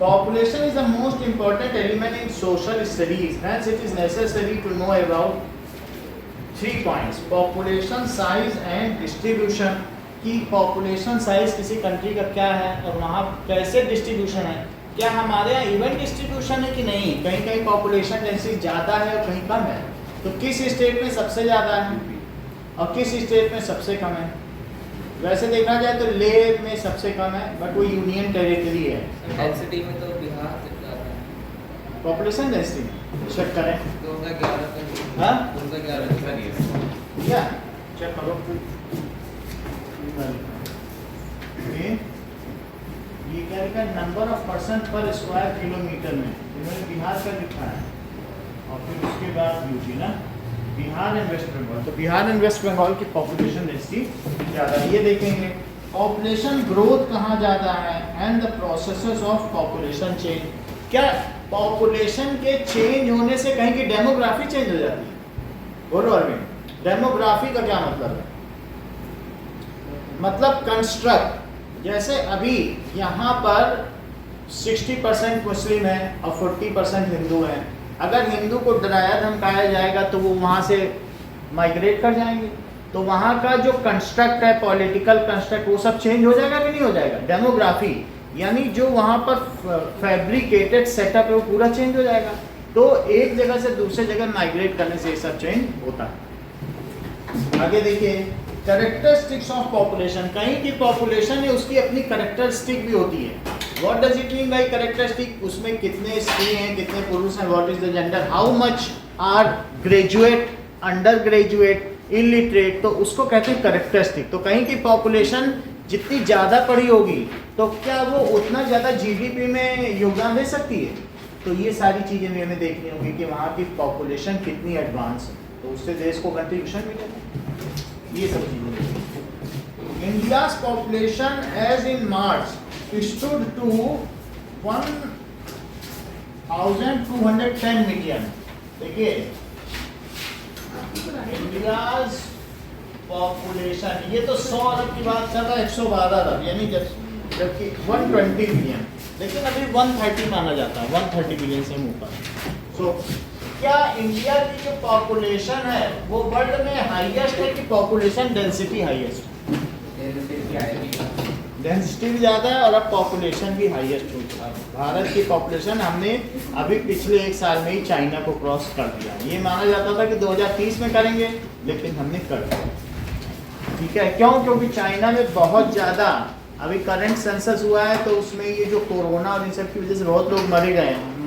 Population is the most important element in social studies. Hence, it is necessary to know about 3 points: population size and distribution. कि population size किसी country का क्या है और वहाँ कैसे डिस्ट्रीब्यूशन है, क्या हमारे यहाँ इवन डिस्ट्रीब्यूशन है कि नहीं, कहीं कहीं पॉपुलेशन डेंसिटी ज़्यादा है और कहीं कम है, तो किस स्टेट में सबसे ज़्यादा है और किस स्टेट में सबसे कम है। वैसे देखा जाए तो लेह में सबसे कम है, बट वो यूनियन टेरिटरी है। डेंसिटी में तो बिहार से ज़्यादा है पॉपुलेशन डेंसिटी चेक करें 2011 में। हाँ 2011 में क्या चेक करो। ये क्या लिखा है, नंबर ऑफ पर्सन पर स्क्वायर किलोमीटर में, इन्होंने बिहार का लिखा है और फिर उसके बाद यूपी ना, बिहार एंड वेस्ट बंगाल। तो बिहार एंड वेस्ट बंगाल की पॉपुलेशन डेंसिटी ज़्यादा है। ये देखेंगे पॉपुलेशन ग्रोथ कहाँ ज़्यादा है and the processes of population change. क्या पॉपुलेशन के चेंज होने से कहीं की डेमोग्राफी चेंज हो जाती है? बोलो अरविंद, डेमोग्राफी का क्या मतलब है? मतलब कंस्ट्रक्ट, जैसे अभी यहाँ पर 60% मुस्लिम है और 40% हिंदू हैं। अगर हिंदू को डराया धमकाया जाएगा तो वो वहाँ से माइग्रेट कर जाएंगे, तो वहाँ का जो कंस्ट्रक्ट है, पॉलिटिकल कंस्ट्रक्ट, वो सब चेंज हो जाएगा कि नहीं हो जाएगा? डेमोग्राफी यानी जो वहाँ पर फैब्रिकेटेड सेटअप है वो पूरा चेंज हो जाएगा। तो एक जगह से दूसरे जगह माइग्रेट करने से ये सब चेंज होता है। आगे देखिए कैरेक्टरिस्टिक्स ऑफ पॉपुलेशन। कहीं की पॉपुलेशन है उसकी अपनी कैरेक्टरिस्टिक भी होती है। What does it mean by characteristic? उसमें कितने स्त्री हैं, कितने पुरुष हैं, what is the gender, how much are graduate, under graduate, illiterate, तो उसको कहते हैं कैरेक्टरिस्टिक। तो कहीं की पॉपुलेशन जितनी ज़्यादा पढ़ी होगी तो क्या वो उतना ज़्यादा जीडीपी में योगदान दे सकती है? तो ये सारी चीज़ें भी हमें देखनी होगी कि वहाँ की पॉपुलेशन कितनी एडवांस है, तो उससे देश को कंट्रीब्यूशन मिलेगा। ये सब चीज़ें। India's population as in March stood to 1,210 million. देखिए इंडियाज पॉपुलेशन, ये तो 100 अरब की बात कर रहा है, 112 अरब यानी जबकि 120 मिलियन, लेकिन अभी 130 माना जाता है, 130 मिलियन से ऊपर। सो क्या इंडिया की जो पॉपुलेशन है वो वर्ल्ड में हाईएस्ट है कि पॉपुलेशन डेंसिटी हाईएस्ट? डेंसिटी भी ज़्यादा है और अब पॉपुलेशन भी हाईएस्ट हो चुका है। भारत की पॉपुलेशन हमने अभी पिछले 1 साल में ही चाइना को क्रॉस कर दिया। ये माना जाता था कि 2030 में करेंगे, लेकिन हमने कर दिया। ठीक है, क्यों? क्योंकि चाइना में बहुत ज़्यादा, अभी करंट सेंसस हुआ है तो उसमें ये जो कोरोना और इन सब की वजह से बहुत लोग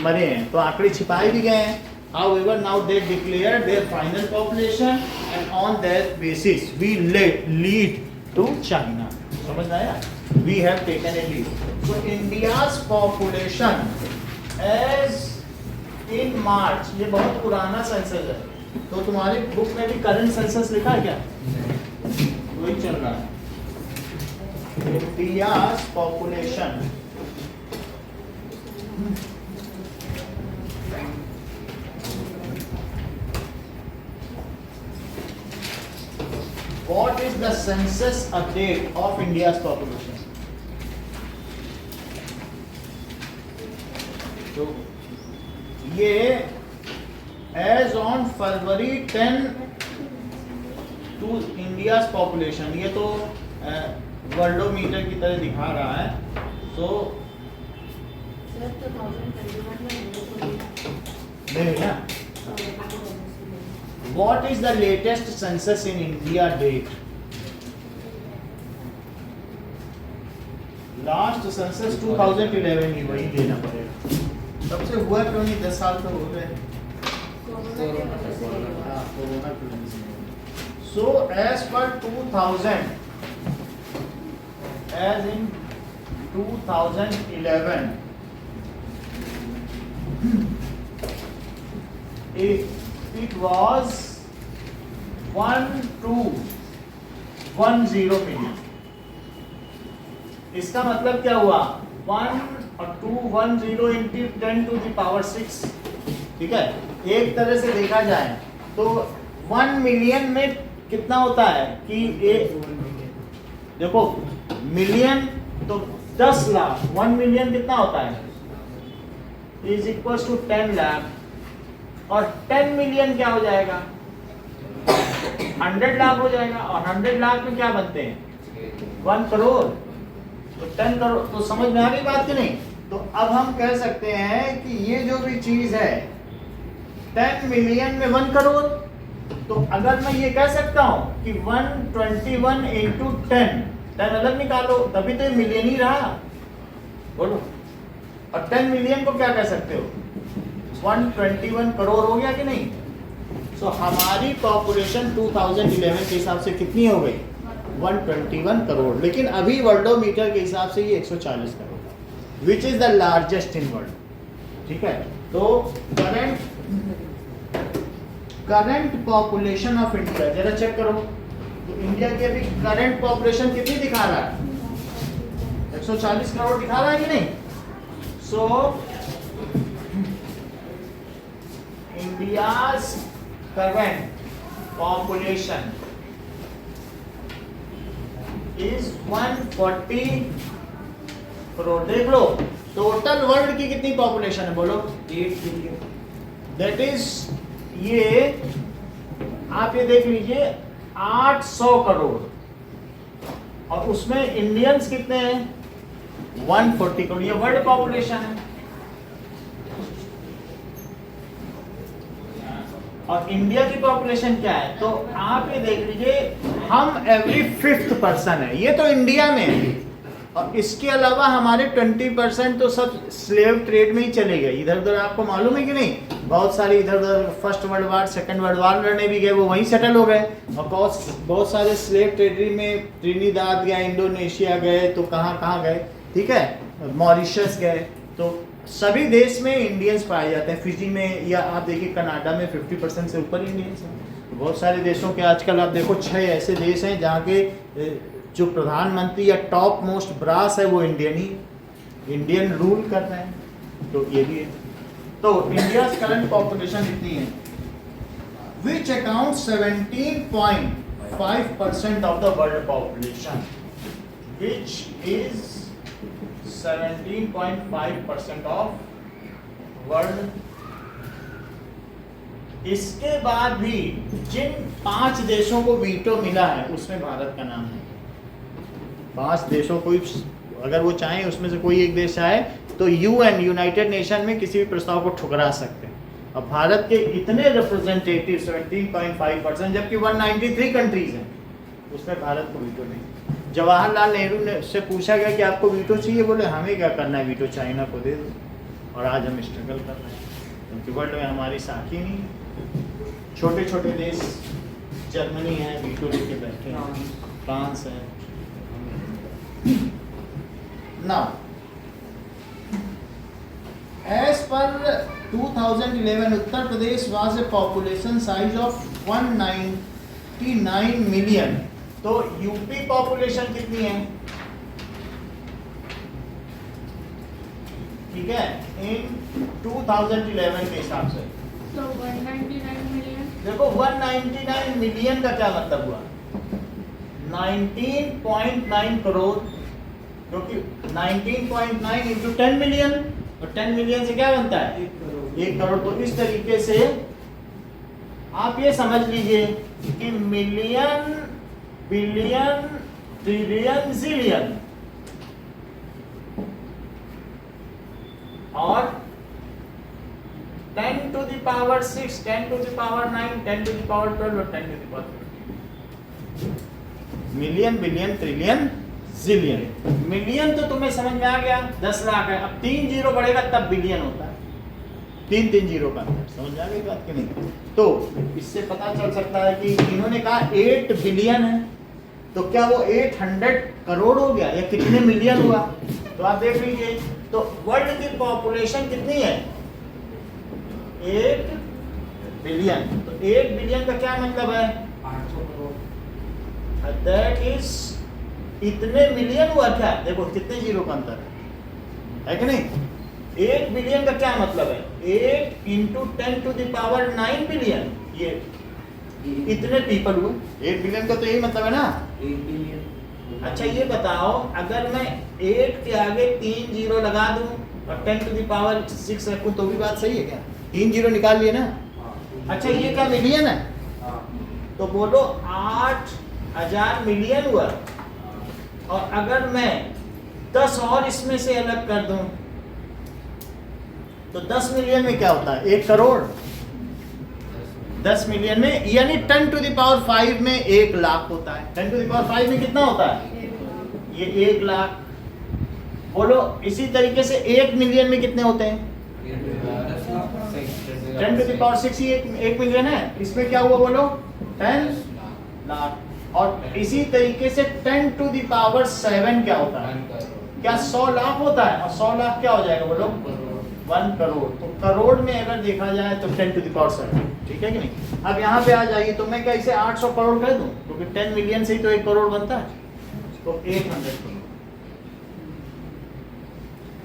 मरे हैं, तो आंकड़े छिपाए भी गए हैं। However, now they declared their final population and on that basis we lead to China. समझ आया? We have taken a lead. So India's population as in March, ये बहुत पुराना सेंसस है, तो तुम्हारी बुक में भी करंट सेंसस लिखा है क्या? वही चल रहा है। India's population What is the census update of India's population? तो ये as on February 10 to India's population, ये तो वर्ल्डोमीटर की तरह दिखा रहा है। तो नहीं ना, What is the latest census in India date? Last census 2011 ही, वही देना पड़ेगा। तब से हुआ क्यों नहीं? 10 साल तो हो गए। कोरोना की वजह से। So as per 2000, as in 2011, it was 1210 million. इसका मतलब क्या हुआ? 1 और 210 into 10 to the power 6। ठीक है, एक तरह से देखा जाए तो 1 मिलियन में कितना होता है कि देखो मिलियन तो 10 लाख, 1 मिलियन कितना होता है? इज इक्वल टू 10 लाख, और 10 मिलियन क्या हो जाएगा? 100 लाख हो जाएगा, और 100 लाख में क्या बनते हैं? 1 करोड़। तो 10 करोड़, तो समझ में आ गई बात कि नहीं? तो अब हम कह सकते हैं कि ये जो भी चीज है 10 मिलियन में 1 करोड़, तो अगर मैं ये कह सकता हूं कि 121 इंटू 10 अलग निकालो, तभी तो ये मिलियन ही रहा, बोलो। और 10 मिलियन को क्या कह सकते हो? 121 करोड़ हो गया कि नहीं? सो हमारी पॉपुलेशन 2011 के हिसाब से कितनी हो गई? 121 करोड़। लेकिन अभी वर्ल्डोमीटर के हिसाब से ये 140 crore, which is the largest in world. ठीक है, तो करंट पॉपुलेशन ऑफ इंडिया जरा चेक करो। तो इंडिया की अभी करंट पॉपुलेशन कितनी दिखा रहा है? 140 करोड़ दिखा रहा है कि नहीं? सो India's current population is 140 crore. देख लो टोटल वर्ल्ड की कितनी पॉपुलेशन है, बोलो। 8 बिलियन। दैट इज, ये आप ये देख लीजिए 800 करोड़, और उसमें इंडियंस कितने हैं? 140 करोड़। ये वर्ल्ड पॉपुलेशन है। और इंडिया की पॉपुलेशन क्या है? तो आप ये देख लीजिए, हम एवरी 5th पर्सन है, ये तो इंडिया में है। और इसके अलावा हमारे 20% तो सब स्लेव ट्रेड में ही चले गए इधर उधर। आपको मालूम है कि नहीं? बहुत सारे इधर उधर first world war, second world war लड़ने भी गए, वो वहीं सेटल हो गए। और बहुत सारे स्लेव ट्रेडरी में ट्रिनिदाद गए, इंडोनेशिया गए, तो कहाँ कहाँ गए, ठीक है, मॉरिशस गए। तो सभी देश में इंडियंस पाए जाते हैं। फिजी में, या आप देखिए कनाडा में 50% से ऊपर इंडियंस हैं। बहुत सारे देशों के आजकल आप देखो 6 ऐसे देश हैं जहाँ के जो प्रधानमंत्री या टॉप मोस्ट ब्रास है वो इंडियन रूल कर रहे हैं। तो ये भी है। तो इंडिया करंट पॉपुलेशन कितनी है? Which account 17.5% of the world population, which is 17.5% of world. इसके बाद भी जिन 5 देशों को वीटो मिला है उसमें भारत का नाम है। 5 देशों को अगर वो चाहें उसमें से कोई एक देश आए तो यूएन, यूनाइटेड नेशन में किसी भी प्रस्ताव को ठुकरा सकते हैं। अब भारत के इतने रिप्रेजेंटेटिव 17.5%, जबकि 193 कंट्रीज हैं, उसमें भारत को वीटो नहीं। जवाहरलाल नेहरू ने से पूछा गया कि आपको वीटो चाहिए, बोले हमें क्या करना है, वीटो चाइना को दे दो। और आज हम स्ट्रगल कर रहे हैं क्योंकि वर्ल्ड में हमारी साखी नहीं है। छोटे छोटे देश, जर्मनी है वीटो लेके बैठे हैं, फ्रांस है। Now, as per 2011, Uttar Pradesh was a population size of 199 million. तो यूपी पॉपुलेशन कितनी है? ठीक है, इन 2011 के हिसाब से तो 199 मिलियन। देखो 199 मिलियन का क्या मतलब हुआ? 19.9 करोड़, क्योंकि 19.9 इंटू 10 मिलियन, और 10 मिलियन से क्या बनता है? 1 करोड़। तो इस तरीके से आप ये समझ लीजिए कि मिलियन, बिलियन, ट्रिलियन, जिलियन और 10 to the power 6, 10 to the power 9, 10 to the power 12 और 10 to the power 15। Million, billion, trillion, zillion. Million तो तुम्हें समझ में आ गया, 10 लाख है। अब 3 जीरो बढ़ेगा तब बिलियन होता है। 3 जीरो का अंतर, समझ में आ गई बात कि नहीं? तो इससे पता चल सकता है कि इन्होंने कहा 8 बिलियन है, तो क्या वो 800 करोड़ हो गया या कितने मिलियन हुआ? तो आप देख लीजिए, तो वर्ल्ड की पॉपुलेशन कितनी है? 8 बिलियन। तो 8 बिलियन का क्या मतलब है? 800 करोड़। दैट इज, इतने मिलियन हुआ क्या? देखो कितने जीरो का अंतर है कि नहीं? 8 बिलियन का क्या मतलब है? 8 into 10 to the power 9 billion, ये इतने पीपल हुए। 8 बिलियन का तो यही मतलब है ना? 8 बिलियन। अच्छा ये बताओ, अगर मैं 8 के आगे 3 जीरो लगा दूं और 10 टू द पावर 6 रखूं तो भी बात सही है क्या? 3 जीरो निकाल लिए ना। अच्छा ये क्या मिलियन है? तो बोलो 8,000 मिलियन हुआ। और अगर मैं 10 और इसमें से अलग कर दूं तो 10 मिलियन में क्या होता है? 1 करोड़। 10 मिलियन में यानी 10 टू द पावर 5 में 1 लाख होता है। 10 टू द पावर 5 में कितना होता है? ये 1 लाख। बोलो इसी तरीके से 1 मिलियन में कितने होते हैं? 10 टू द पावर 6 ही 1 मिलियन है। इसमें क्या हुआ बोलो? 10 लाख। और इसी तरीके से 10 टू द पावर 7 क्या होता है? क्या 100 लाख होता है? और 100 लाख क्या हो जाएगा बोलो? 1 करोड़। तो करोड़ में अगर देखा जाए तो 10 टू द पावर 7, ठीक है कि नहीं? अब यहाँ पे आ जाइए तो मैं क्या इसे 800 करोड़ कह दूं? क्योंकि 10 मिलियन से ही तो 1 करोड़ बनता है। तो 100 करोड़।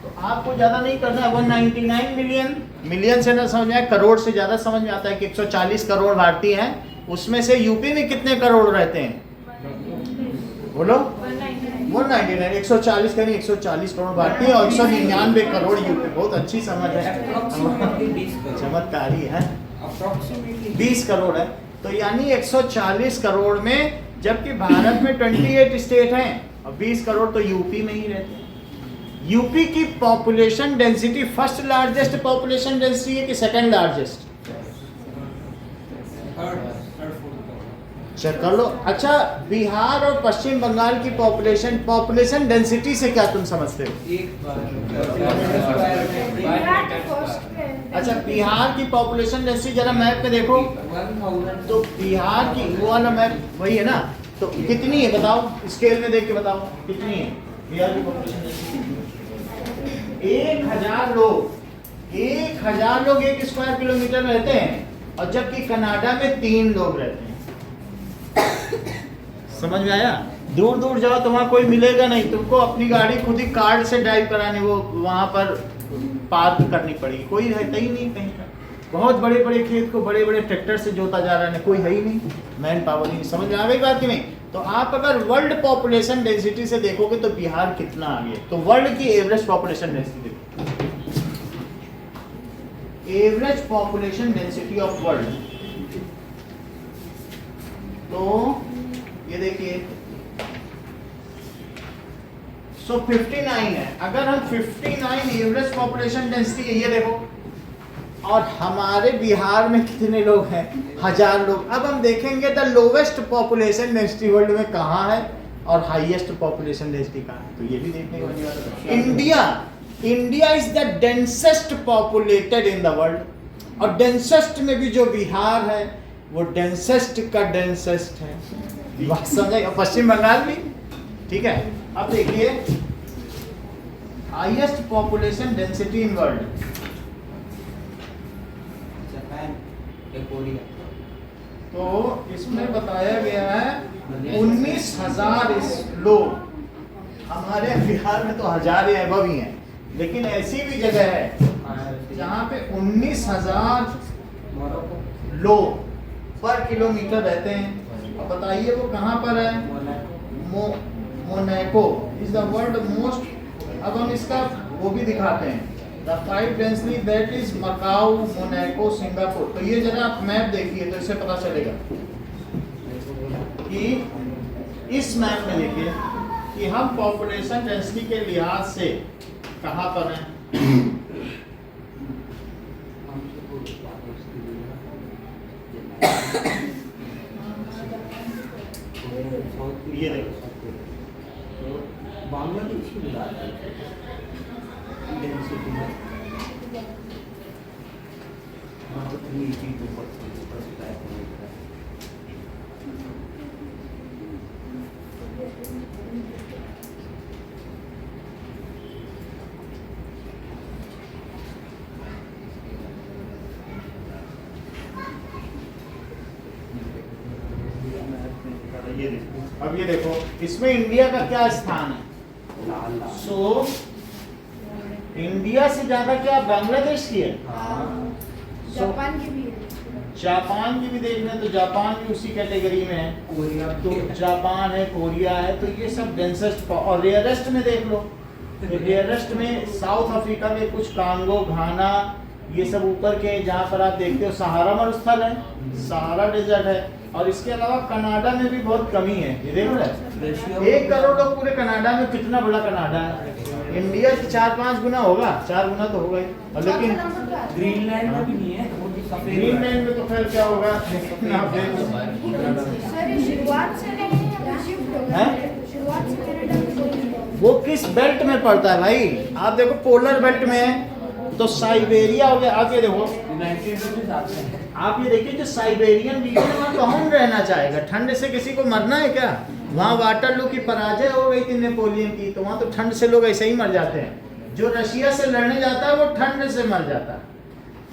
तो आपको ज्यादा नहीं करना है। 199 मिलियन, मिलियन से ना समझ में आए, करोड़ से ज्यादा समझ में आता है कि 140 करोड़ भारतीय हैं। उसमें से यूपी में कितने करोड़ रहते हैं बोलो? 199, 140 कहीं 140 करोड़ भारतीय और 199 करोड़ यूपी। बहुत अच्छी समझ है, चमत्कारी है। 20 करोड़ है तो यानी 140 करोड़ में, जबकि भारत में 28 स्टेट हैं और 20 करोड़ तो यूपी में ही रहते हैं। यूपी की population density first largest population density है कि सेकंड लार्जेस्ट? चेक कर लो। अच्छा बिहार और पश्चिम बंगाल की पॉपुलेशन डेंसिटी से क्या तुम समझते हो? अच्छा बिहार की पॉपुलेशन डेंसिटी जरा मैप में देखो तो बिहार की वो वाला मैप वही है ना? तो कितनी है बताओ, स्केल में देख के बताओ कितनी है बिहार की पॉपुलेशन डेंसिटी? 1000 लोग। 1000 लोग 1 स्क्वायर किलोमीटर में रहते हैं और जबकि कनाडा में 3 लोग रहते हैं। समझ में आया? दूर दूर जाओ तो वहां कोई मिलेगा नहीं, तुमको अपनी गाड़ी खुद ही कार्ड से ड्राइव करानी, वो वहां पर पार्क करनी पड़ेगी। कोई रहता ही नहीं कहीं का। बहुत बड़े बड़े खेत को बड़े बड़े ट्रैक्टर से जोता जा रहा है, कोई है ही नहीं, मैन पावर ही नहीं। समझ में आ गई बात कि नहीं? तो आप अगर वर्ल्ड पॉपुलेशन डेंसिटी से देखोगे तो बिहार कितना आगे है। तो वर्ल्ड की एवरेज पॉपुलेशन डेंसिटी देखो, average population density of world. तो ये देखिए 59 है। अगर हम 59 एवरेज पॉपुलेशन डेंसिटी है, ये देखो, और हमारे बिहार में कितने लोग हैं? 1000 लोग। अब हम देखेंगे the lowest population density world में कहाँ है और हाईएस्ट पॉपुलेशन डेंसिटी कहाँ है। तो ये भी देखने को मिल रहा है। India is the densest populated in the world. और डेंसेस्ट में भी जो बिहार है वो डेंसेस्ट का डेंसेस्ट है। बात समझे? पश्चिम बंगाल भी ठीक है। अब देखिए highest population density in world, तो इसमें बताया गया है 19,000 लोग। हमारे बिहार में तो 1000 या अबव ही हैं, लेकिन ऐसी भी जगह है जहाँ पे 19,000 लोग पर किलोमीटर रहते हैं। अब बताइए वो कहाँ पर है? Monaco is the world most. अब हम इसका वो भी दिखाते हैं, the 5 densely that is Macau, Monaco, Singapore. तो ये जरा आप मैप देखिए तो इससे पता चलेगा कि इस मैप में देखिए कि हम पॉपुलेशन डेंसिटी के लिहाज से कहाँ पर हैं। ये देखो बांग्लादेश की ये देखो। अब ये देखो इसमें इंडिया का क्या स्थान है? सो इंडिया से ज्यादा क्या बांग्लादेश की है? जापान की भी है। जापान की भी देख लें तो जापान भी उसी कैटेगरी में है। कोरिया तो जापान है, कोरिया है, तो ये सब डेंसेस्ट। और रेयरेस्ट में देख लो रेयरेस्ट में साउथ अफ्रीका में कुछ कांगो, घाना, ये सब ऊपर के जहाँ पर आप देखते हो सहारा मरुस्थल है, सहारा डेजर्ट है, और इसके अलावा कनाडा में भी बहुत कमी है। ये देख रहे हैं 1 करोड़ लोग पूरे कनाडा में, कितना बड़ा कनाडा है, इंडिया से 4-5 गुना होगा, 4 गुना तो होगा ही। और लेकिन ग्रीनलैंड में भी नहीं है, वो भी सफेद ग्रीनलैंड में तो खैर क्या होगा सर ये शुरुआत से नहीं है, शिफ्ट हो गया हैं? शुरुआत से कनाडा में कोई नहीं है। वो किस बेल्ट में पड़ता है भाई? आप देखो पोलर बेल्ट में है तो साइबेरिया हो गया। आप ये देखो, यूनाइटेड स्टेट्स आते हैं। आप ये देखिए जो साइबेरियन रीजन है वहाँ कौन रहना चाहेगा? ठंड से किसी को मरना है क्या? वहाँ वाटरलू की पराजय हो गई थी नेपोलियन की, तो वहाँ तो ठंड से लोग ऐसे ही मर जाते हैं। जो रशिया से लड़ने जाता है वो ठंड से मर जाता है,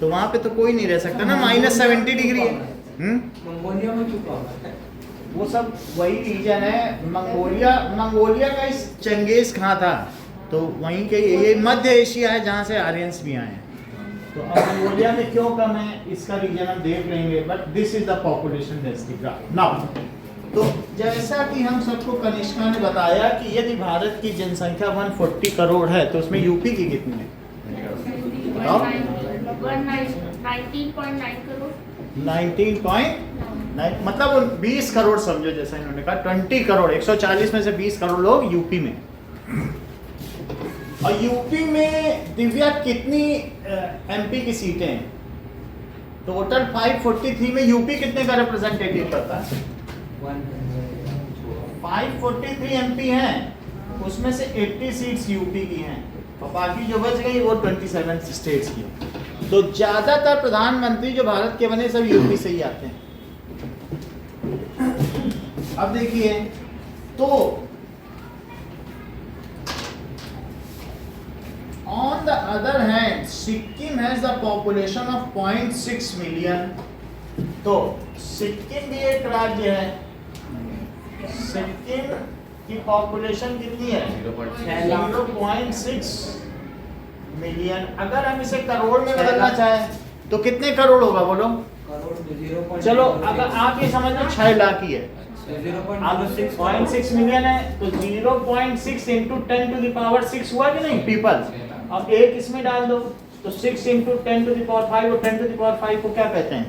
तो वहाँ पे तो कोई नहीं रह सकता ना। -70 डिग्री है। मंगोलिया में क्यों होगा? वो सब वही रीजन है। मंगोलिया का इस चंगेज खां था, तो वहीं के ये मध्य एशिया है जहाँ से आर्यंस भी आए हैं। तो अब मंगोलिया में क्यों कम है इसका रीजन हम देख लेंगे, but this is the population density graph now. तो जैसा कि हम सबको कनिष्का ने बताया कि यदि भारत की जनसंख्या 140 करोड़ है तो उसमें यूपी की कितनी है? बताओ। 19.9 करोड़। 19.9 मतलब 20 करोड़ समझो, जैसा इन्होंने कहा 20 करोड़, 140 में से 20 करोड़ लोग यूपी में। और यूपी में दिव्या कितनी एमपी की सीटें हैं? टोटल 543 में यूपी कितने का रिप्रेजेंटेटिव करता है? 543 एमपी हैं, उसमें से 80 सीट्स यूपी की हैं और बाकी जो बच गई वो 27 स्टेट्स की। तो ज्यादातर प्रधानमंत्री जो भारत के बने सब यूपी से ही आते हैं। अब देखिए तो on the other hand Sikkim has the population of 0.6 million. तो सिक्किम भी एक राज्य है। सिक्किम की पॉपुलेशन कितनी है? 0.6 मिलियन। अगर हम इसे करोड़ में बदलना चाहें तो कितने करोड़ होगा बोलो? चलो अगर आप ये समझ लो 6 लाख ही है, 0.6 मिलियन है तो 0.6 इंटू 10 टू द पावर 6 हुआ कि नहीं पीपल। अब एक इसमें डाल दो तो 6 इंटू 10 टू द पावर 5 और 10 टू द पावर 5 को क्या कहते हैं?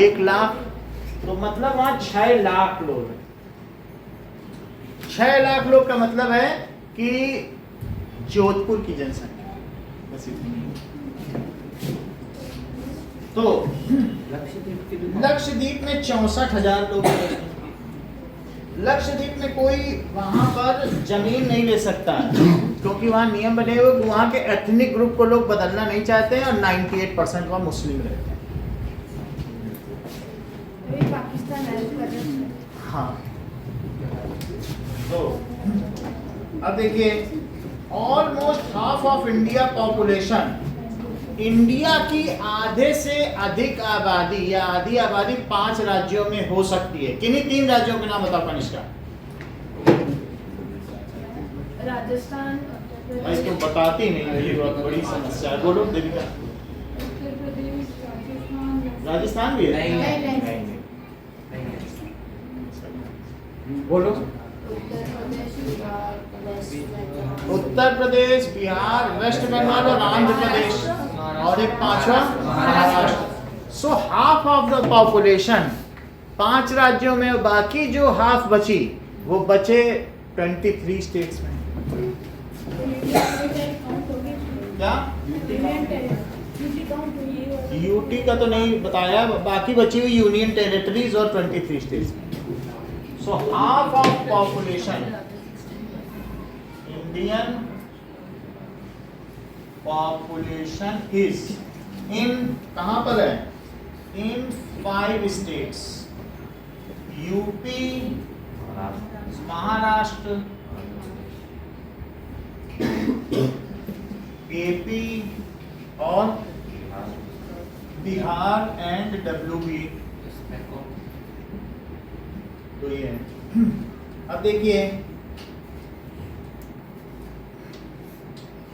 1 लाख। तो मतलब वहाँ 6 लाख लोग हैं। 6 लाख लोग का मतलब है कि जोधपुर की जनसंख्या बस इतनी। तो लक्षद्वीप में 64,000 लोग हैं। लक्षद्वीप में कोई वहां पर जमीन नहीं ले सकता क्योंकि वहां नियम बने हुए, वहां के एथनिक ग्रुप को लोग बदलना नहीं चाहते हैं और 98% वहां मुस्लिम रहते हैं। अभी पाकिस्तान हेल्प कर रहा है। हाँ, तो अब देखिए almost half of India population, India की आधे से अधिक आबादी या आधी आबादी 5 राज्यों में हो सकती है। किन्हीं 3 राज्यों के नाम बताओ कनिष्का। राजस्थान, मैं इसको बताती नहीं है, ये बहुत बड़ी समस्या है। बोलो देविका। उत्तर प्रदेश, राजस्थान। राजस्थान भी है? नहीं। बोलो। Uttar Pradesh, Bihar, West Uttar Pradesh, Bihar, West Bengal. बंगाल और आंध्र प्रदेश, और एक 5वां Maharashtra. So half of the population 5 राज्यों में, बाकी जो हाफ बची वो बचे 23 स्टेट्स में। क्या? यूटी का तो नहीं बताया, बाकी बची हुई यूनियन टेरिटरीज और 23 स्टेट्स में। सो half of population, Indian population is in, कहां पर है? इन 5 स्टेट्स, यूपी, महाराष्ट्र, एपी और बिहार एंड WB। तो ये है। अब देखिए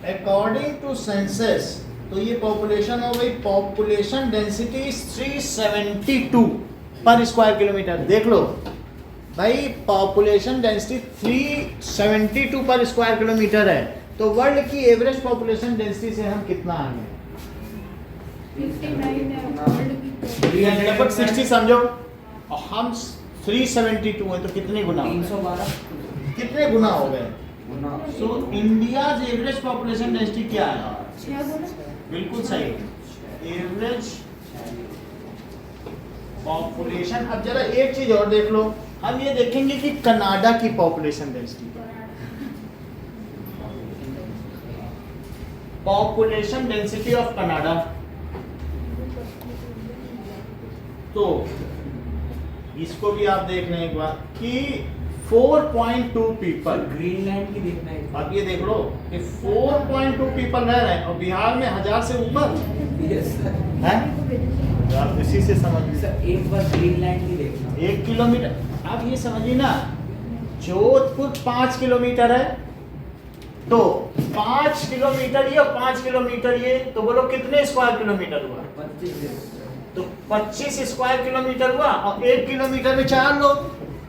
अकॉर्डिंग टू सेंसस, तो ये पॉपुलेशन हो गई। पॉपुलेशन डेंसिटी 372 पर स्क्वायर किलोमीटर। देख लो भाई, पॉपुलेशन डेंसिटी 372 पर स्क्वायर किलोमीटर है। तो वर्ल्ड की एवरेज पॉपुलेशन डेंसिटी से हम कितना आगे हैं? 59 है वर्ल्ड की। लगभग 60 समझो, और हम 372 हैं, तो कितने गुना हो गए? 312 कितने गुना हो गए? गुना so India average population density क्या है? 6 गुना। बिल्कुल सही, एवरेज पॉपुलेशन। अब जरा एक चीज और देख लो, हम ये देखेंगे कि कनाडा की population density, population density of Canada. तो इसको भी आप देख लें एक बार कि 4.2 पीपल। ग्रीनलैंड की देखना है। अब ये देख लो कि 4.2 पीपल रह रहे हैं और बिहार में 1000 से ऊपर यस सर। है। आप इसी से समझ लीजिए, सर एक बार ग्रीनलैंड की देखना। 1 किलोमीटर। आप ये समझिए ना, जोधपुर 5 किलोमीटर है, तो 5 किलोमीटर ये और 5 किलोमीटर ये, तो बोलो कितने स्क्वायर किलोमीटर हुआ? 25। तो 25 स्क्वायर किलोमीटर हुआ, और 1 किलोमीटर में 4 लोग,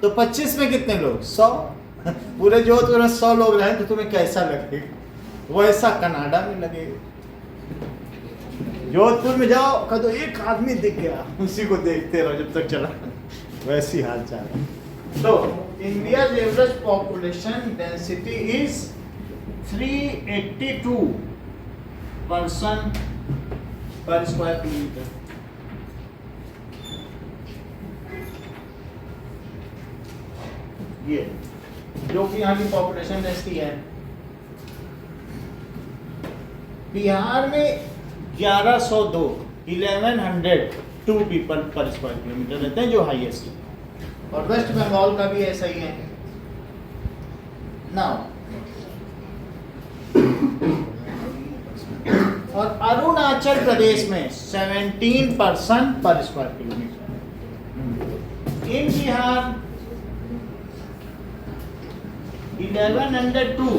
तो 25 में कितने लोग? 100। पूरे जोधपुर में 100 लोग रहे तो तुम्हें कैसा लगेगा? वैसा कनाडा में लगेगा। जोधपुर में जाओ कदो एक आदमी दिख गया, उसी को देखते रहो जब तक चला, वैसी हाल चाल है। तो India average population density is 382 person पर स्क्वायर किलोमीटर। ये जो कि यहाँ की पॉपुलेशन डेंसिटी है। बिहार में 1102 पीपल पर स्क्वायर किलोमीटर रहते हैं, जो हाईएस्ट है, और वेस्ट बंगाल का भी ऐसा ही है। नाउ और अरुणाचल प्रदेश में 17 पर्सन पर स्क्वायर किलोमीटर। इन बिहार 1102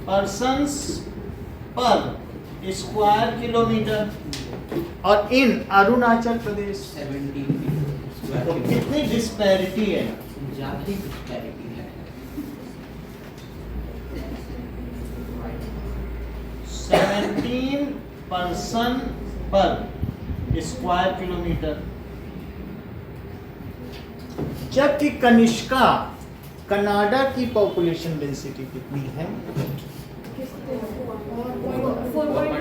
पर्सन्स पर स्क्वायर किलोमीटर, और इन अरुणाचल प्रदेश 17 तो कितनी डिस्पैरिटी है? ज़्यादा ही डिस्पैरिटी है। 17 पर्सन पर स्क्वायर किलोमीटर, जबकि कनिष्का कनाडा की पॉपुलेशन डेंसिटी कितनी है?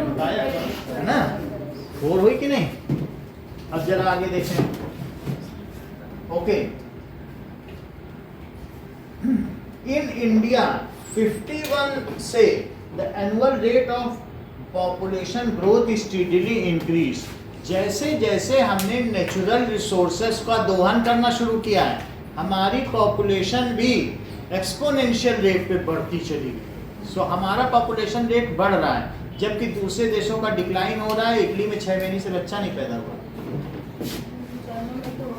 बताया है ना, 4 हुई कि नहीं? अब जरा आगे देखें। ओके, इन इंडिया 51 से the annual rate of population growth steadily increase. जैसे जैसे हमने नेचुरल रिसोर्सेस का दोहन करना शुरू किया है, हमारी पॉपुलेशन भी एक्सपोनेंशियल रेट पे बढ़ती चली गई। सो हमारा पॉपुलेशन रेट बढ़ रहा है, जबकि दूसरे देशों का डिक्लाइन हो रहा है। इटली में 6 महीने से बच्चा नहीं पैदा हुआ,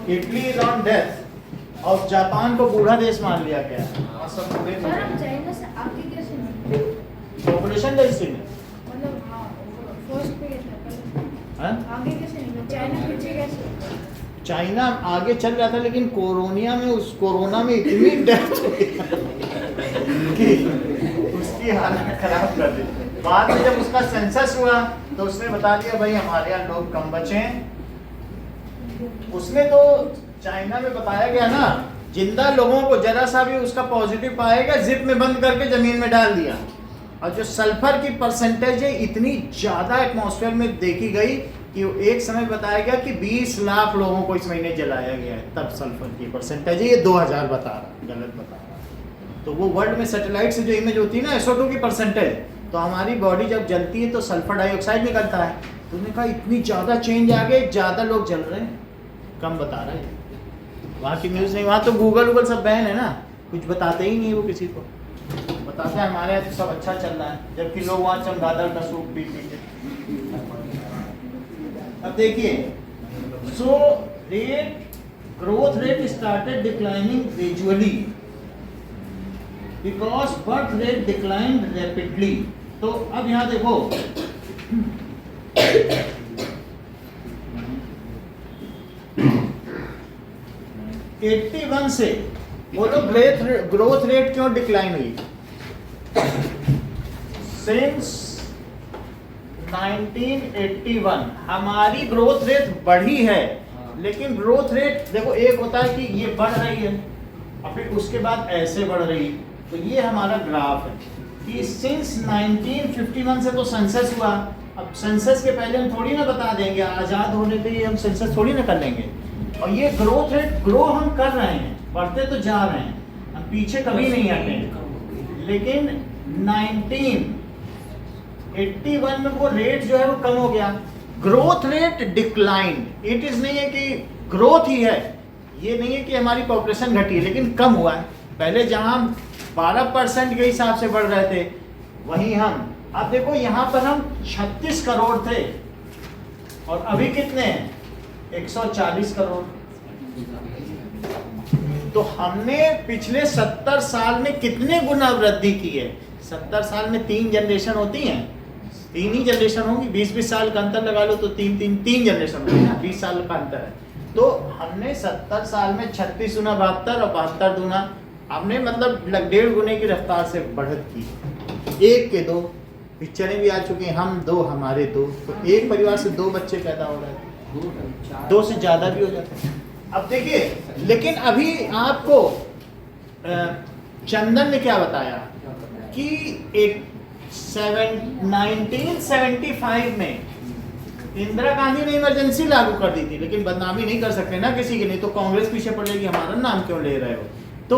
इटली इज ऑन डेथ, और जापान को बूढ़ा देश मान लिया गया है। सब बूढ़े सर हम चाइना से आगे कैसे नहीं? पॉपुलेशन डेंसिटी में मतलब हाँ, फर्स्ट पे था पहले। हाँ? आगे कैसे नहीं? चाइना पीछे कैसे? चाइना आगे चल रहा था, लेकिन कोरोना में इतनी डेथ हुई कि उसकी हालत खराब कर दी। बाद में जब उसका सेंसस हुआ तो उसने बता दिया भाई हमारे यहाँ लोग कम बचे हैं। उसने तो चाइना में बताया गया ना, जिंदा लोगों को जरा सा भी उसका पॉजिटिव पाएगा जिप में बंद करके जमीन में डाल दिया। और जो सल्फर की परसेंटेज है इतनी ज़्यादा एटमॉस्फेयर में देखी गई कि एक समय बताया गया कि 20 लाख लोगों को इस महीने जलाया गया है, तब सल्फर की परसेंटेज है। ये 2000 बता रहा, गलत बता रहा। तो वो वर्ल्ड में सैटेलाइट से जो इमेज होती है ना SO2 की परसेंटेज, तो हमारी बॉडी जब जलती है तो सल्फर डाइऑक्साइड निकलता है। तो उन्होंने कहा इतनी ज़्यादा चेंज आ गए, ज़्यादा लोग जल रहे हैं, कम बता रहा है। वहाँ की न्यूज़ नहीं, वहाँ तो गूगल सब बैन है ना, कुछ बताते ही नहीं वो किसी को। बताते हैं हमारे यहाँ तो सब अच्छा चल रहा है, जबकि लोग वहाँ चमगादड़ का सूप पी के। अब देखिए, so growth rate started declining gradually because birth rate declined rapidly. तो अब यहाँ देखो, 81 से बोलो ग्रोथ रेट क्यों डिक्लाइन हुई? सिंस 1981 हमारी ग्रोथ रेट बढ़ी है, लेकिन ग्रोथ रेट देखो एक होता है कि ये बढ़ रही है और फिर उसके बाद ऐसे बढ़ रही है। तो ये हमारा ग्राफ है कि सिंस 1951 से तो सेंसस हुआ। अब सेंसस के पहले हम थोड़ी ना बता देंगे, आज़ाद होने के लिए हम सेंसस थोड़ी ना कर लेंगे। और ये ग्रोथ रेट ग्रो हम कर रहे हैं, बढ़ते तो जा रहे हैं, हम पीछे कभी नहीं हटे। लेकिन 1981 में वो रेट जो है वो कम हो गया, growth rate decline. It is नहीं है कि ग्रोथ ही है, ये नहीं है कि हमारी पॉपुलेशन घटी है, लेकिन कम हुआ है। पहले जहां 12% के हिसाब से बढ़ रहे थे, वहीं हम अब देखो यहाँ पर हम 36 करोड़ थे और अभी कितने हैं? 140 करोड़। तो हमने पिछले 70 साल में कितने गुना वृद्धि की है? 70 साल में 3 जनरेशन होती हैं, 3 ही जनरेशन होंगी। 20-20 साल का अंतर लगा लो तो 3 जनरेशन होगी ना, 20 साल का अंतर है। तो हमने 70 साल में 36 गुना 72 और 72 गुना हमने मतलब 1.5 गुने की रफ्तार से बढ़त की। 1 के 2 पिक्चरें भी आ चुकी हैं, हम 2 हमारे 2, तो एक परिवार से 2 बच्चे पैदा हो रहे हैं, 2 से ज्यादा भी हो जाते हैं। अब देखिए, लेकिन अभी आपको चंदन ने क्या बताया कि 1975 में इंदिरा गांधी ने इमरजेंसी लागू कर दी थी, लेकिन बदनामी नहीं कर सकते ना किसी की, नहीं तो कांग्रेस पीछे पड़ेगी, हमारा नाम क्यों ले रहे हो। तो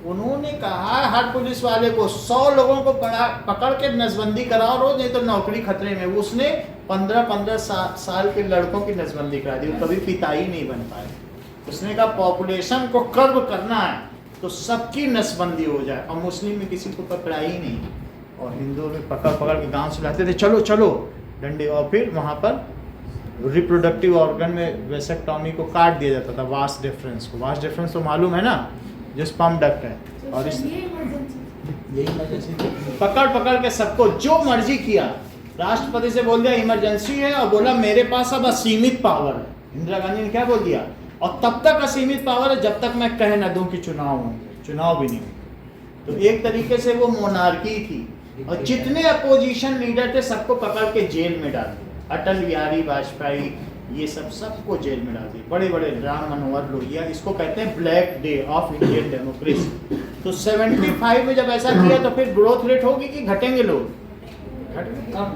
उन्होंने कहा हर पुलिस वाले को 100 लोगों को पकड़ के नसबंदी कराओ रोज, नहीं तो नौकरी खतरे में। उसने 15-15 साल के लड़कों की नसबंदी करा दी, कभी पिता ही नहीं बन पाए। उसने कहा पॉपुलेशन को कर्व करना है तो सबकी नसबंदी हो जाए, और मुस्लिम में किसी को पकड़ा ही नहीं, और हिंदुओं में पकड़ के गांव से लाते थे, चलो चलो डंडे, और फिर वहाँ पर रिप्रोडक्टिव ऑर्गन में वेसेक्टॉमी को काट दिया जाता था, वास डिफरेंस को। वास डिफरेंस तो मालूम है ना, जो स्पर्म डक्ट है। और इस यही इमरजेंसी पकड़ के सबको जो मर्जी किया, राष्ट्रपति से बोल दिया इमरजेंसी है, और बोला मेरे पास अब असीमित पावर है। इंदिरा गांधी ने क्या बोल दिया, और तब तक असीमित पावर है जब तक मैं कह न दूं कि चुनाव होंगे, चुनाव भी नहीं होंगे। तो एक तरीके से वो मोनार्की थी, और जितने अपोजिशन लीडर थे सबको पकड़ के जेल में डाल दिया। अटल बिहारी वाजपेयी, ये सबको जेल में डाल दिए, बड़े बड़े राम मनोहर लोहिया, इसको कहते हैं black day of Indian democracy. तो 75 में जब ऐसा किया तो फिर ग्रोथ रेट होगी कि घटेंगे लोग? घटेंगे।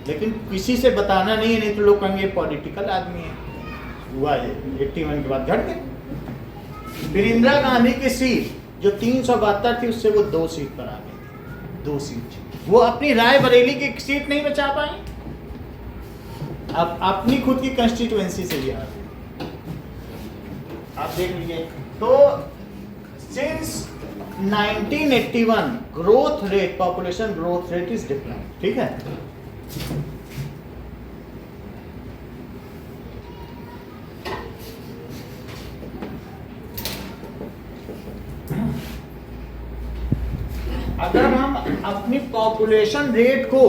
लेकिन किसी से बताना नहीं है, नहीं तो लोग कहेंगे पॉलिटिकल आदमी है। हुआ है 81 के बाद घट गए। फिर इंदिरा गांधी की सीट जो 372 थी उससे वो 2 सीट पर आ गई, 2 सीट। वो अपनी रायबरेली की सीट नहीं बचा पाई, अब अपनी खुद की कंस्टिट्यूएंसी से भी आ गई। आप देख लीजिए, तो since 1981 growth rate, population growth rate is decline. ठीक है, अगर हम अपनी पॉपुलेशन रेट को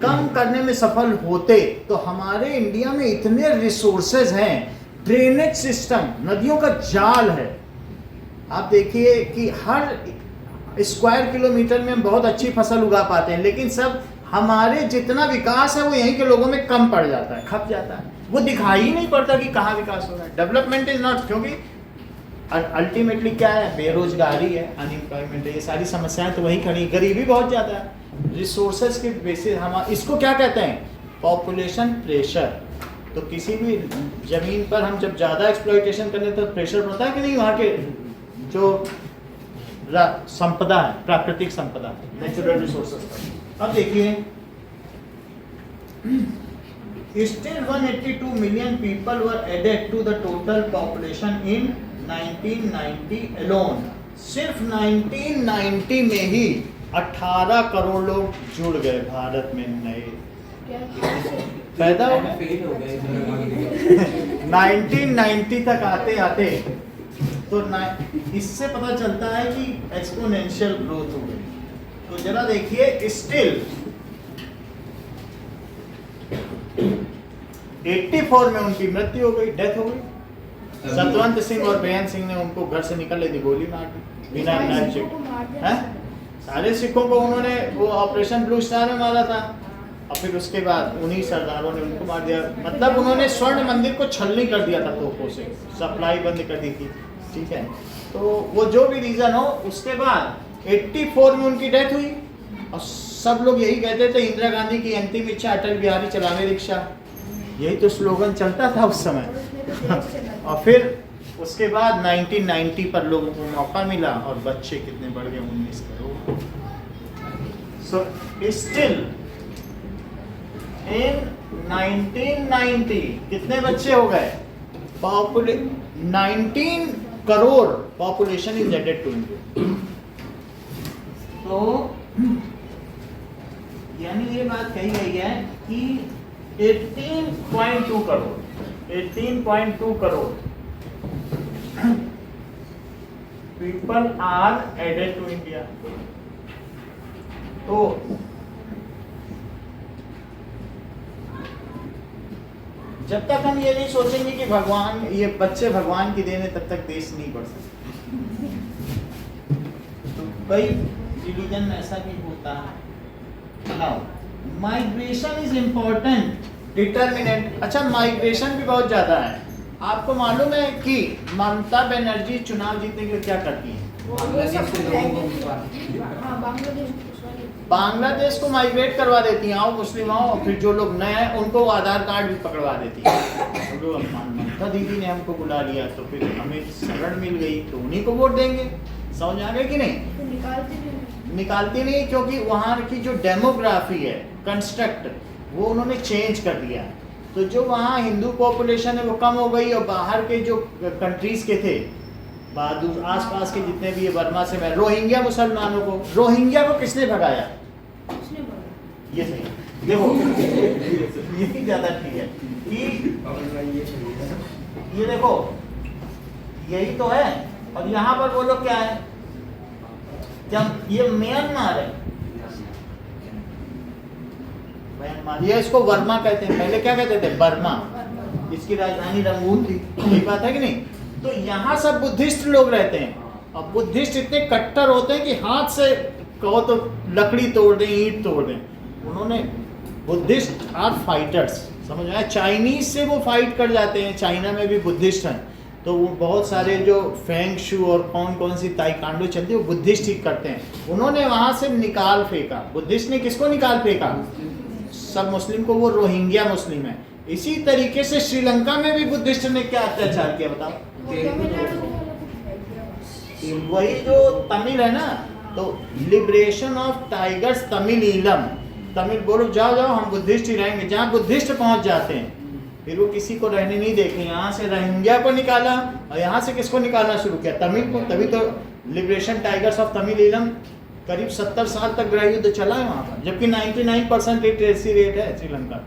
कम करने में सफल होते तो हमारे इंडिया में इतने रिसोर्सेज हैं, ड्रेनेज सिस्टम, नदियों का जाल है। आप देखिए कि हर स्क्वायर किलोमीटर में हम बहुत अच्छी फसल उगा पाते हैं, लेकिन सब हमारे जितना विकास है वो यहीं के लोगों में कम पड़ जाता है, खप जाता है, वो दिखाई ही नहीं पड़ता कि कहाँ विकास हो रहा है। डेवलपमेंट इज नॉट, क्योंकि अल्टीमेटली क्या है, बेरोजगारी है, अनएम्प्लॉयमेंट है, ये सारी समस्याएं तो वही खड़ी, गरीबी बहुत ज़्यादा है। रिसोर्सेज के बेसिस हम इसको क्या कहते हैं, पॉपुलेशन प्रेशर। तो किसी भी जमीन पर हम जब ज़्यादा एक्सप्लॉइटेशन करने तो प्रेशर पड़ता है कि नहीं, वहाँ के जो संपदा है, प्राकृतिक संपदा, नेचुरल रिसोर्सेज। अब देखिए, still 182 million people were added to the total population in 1990 alone। सिर्फ 1990 में ही 18 करोड़ लोग जुड़ गए भारत में, नए पैदा हो गए। 1990 तक आते आते तो इससे पता चलता है कि एक्सपोनेंशियल ग्रोथ हो गई। तो जरा देखिए, स्टिल 84 में उनकी मृत्यु हो गई, डेथ हो गई। सतवंत सिंह और बेअंत सिंह ने उनको घर से निकलने दी, गोली मार दी बिना सारे सिखों को उन्होंने वो ऑपरेशन ब्लू स्टार में मारा था, और फिर उसके बाद उन्हीं सरदारों ने उनको मार दिया। मतलब उन्होंने स्वर्ण मंदिर को छलनी कर दिया था तोपों से, सप्लाई बंद कर दी थी, ठीक है। तो वो जो भी रीज़न हो, उसके बाद 84 में उनकी डेथ हुई, और सब लोग यही कहते थे इंदिरा गांधी की अंतिम इच्छा अटल बिहारी चलावे रिक्शा, यही तो स्लोगन चलता था उस समय। और फिर उसके बाद 1990 पर लोगों को मौका मिला, और बच्चे कितने बढ़ गए, 19 करोड़। सो स्टिल इन 1990 कितने बच्चे हो गए? 19 crore population is added to India. तो यानी ये बात कही गई है कि 18.2 crore people are added to India. तो जब तक हम ये नहीं सोचेंगे कि भगवान, ये बच्चे भगवान की देन है, तब तक देश नहीं बढ़ सकता। तो कई रिलीजन में ऐसा भी होता है। Now migration is important determinant. अच्छा, माइग्रेशन भी बहुत ज्यादा है। आपको मालूम है कि ममता बनर्जी चुनाव जीतने के लिए क्या करती है? बांग्लादेश को माइग्रेट करवा देती हैं, आओ मुस्लिम आओ, और फिर जो लोग नए हैं उनको आधार कार्ड भी पकड़वा देती है। तो ममता दीदी ने हमको बुला लिया, तो फिर हमें शरण मिल गई, तो उन्हीं को वोट देंगे। समझ आ गए कि नहीं? निकालती नहीं, क्योंकि वहाँ की जो डेमोग्राफी है, कंस्ट्रक्ट, वो उन्होंने चेंज कर दिया है। तो जो वहाँ हिंदू पॉपुलेशन है वो कम हो गई, और बाहर के जो कंट्रीज के थे, बहादुर आसपास के जितने भी, वर्मा से मैं, रोहिंग्या मुसलमानों को, रोहिंग्या को किसने भगाया? ये सही देखो, ये ज्यादा ठीक है कि ये देखो, यही तो है। और यहाँ पर वो लोग क्या है, क्या ये म्यांमार है, म्यांमार, ये इसको वर्मा कहते हैं, पहले क्या कहते थे? बर्मा। इसकी राजधानी रंगून थी, यही बात है कि नहीं? तो यहाँ सब बुद्धिस्ट लोग रहते हैं, और बुद्धिस्ट इतने कट्टर होते हैं कि हाथ से कहो तो लकड़ी तोड़ दें, ईंट तोड़ दें। उन्होंने बुद्धिस्ट आर फाइटर्स, समझ आया? चाइनीज से वो फाइट कर जाते हैं, चाइना में भी बुद्धिस्ट हैं। तो वो बहुत सारे जो फेंग शू और कौन कौन सी ताइक्वांडो चलती है, वो बुद्धिस्ट ही करते हैं। उन्होंने वहाँ से निकाल फेंका, बुद्धिस्ट ने किसको निकाल फेंका? सब मुस्लिम को, वो रोहिंग्या मुस्लिम है। इसी तरीके से श्रीलंका में भी बुद्धिस्ट ने क्या अत्याचार किया बताओ? वही जो तमिल है ना, तो लिबरेशन ऑफ टाइगर्स तमिलीलम, तमिल बोलो जाओ जाओ हम बुद्धिस्ट ही रहेंगे। जहाँ बुद्धिस्ट पहुंच जाते हैं फिर वो किसी को रहने नहीं देखे। यहाँ से रोहिंग्या को निकाला, और यहाँ से किसको निकालना शुरू किया? तमिल को। तभी तो लिबरेशन टाइगर्स ऑफ तमिलीलम, करीब 70 साल तक गृह युद्ध चला है वहाँ पर, जबकि 99% लिटरेसी रेट है श्रीलंका,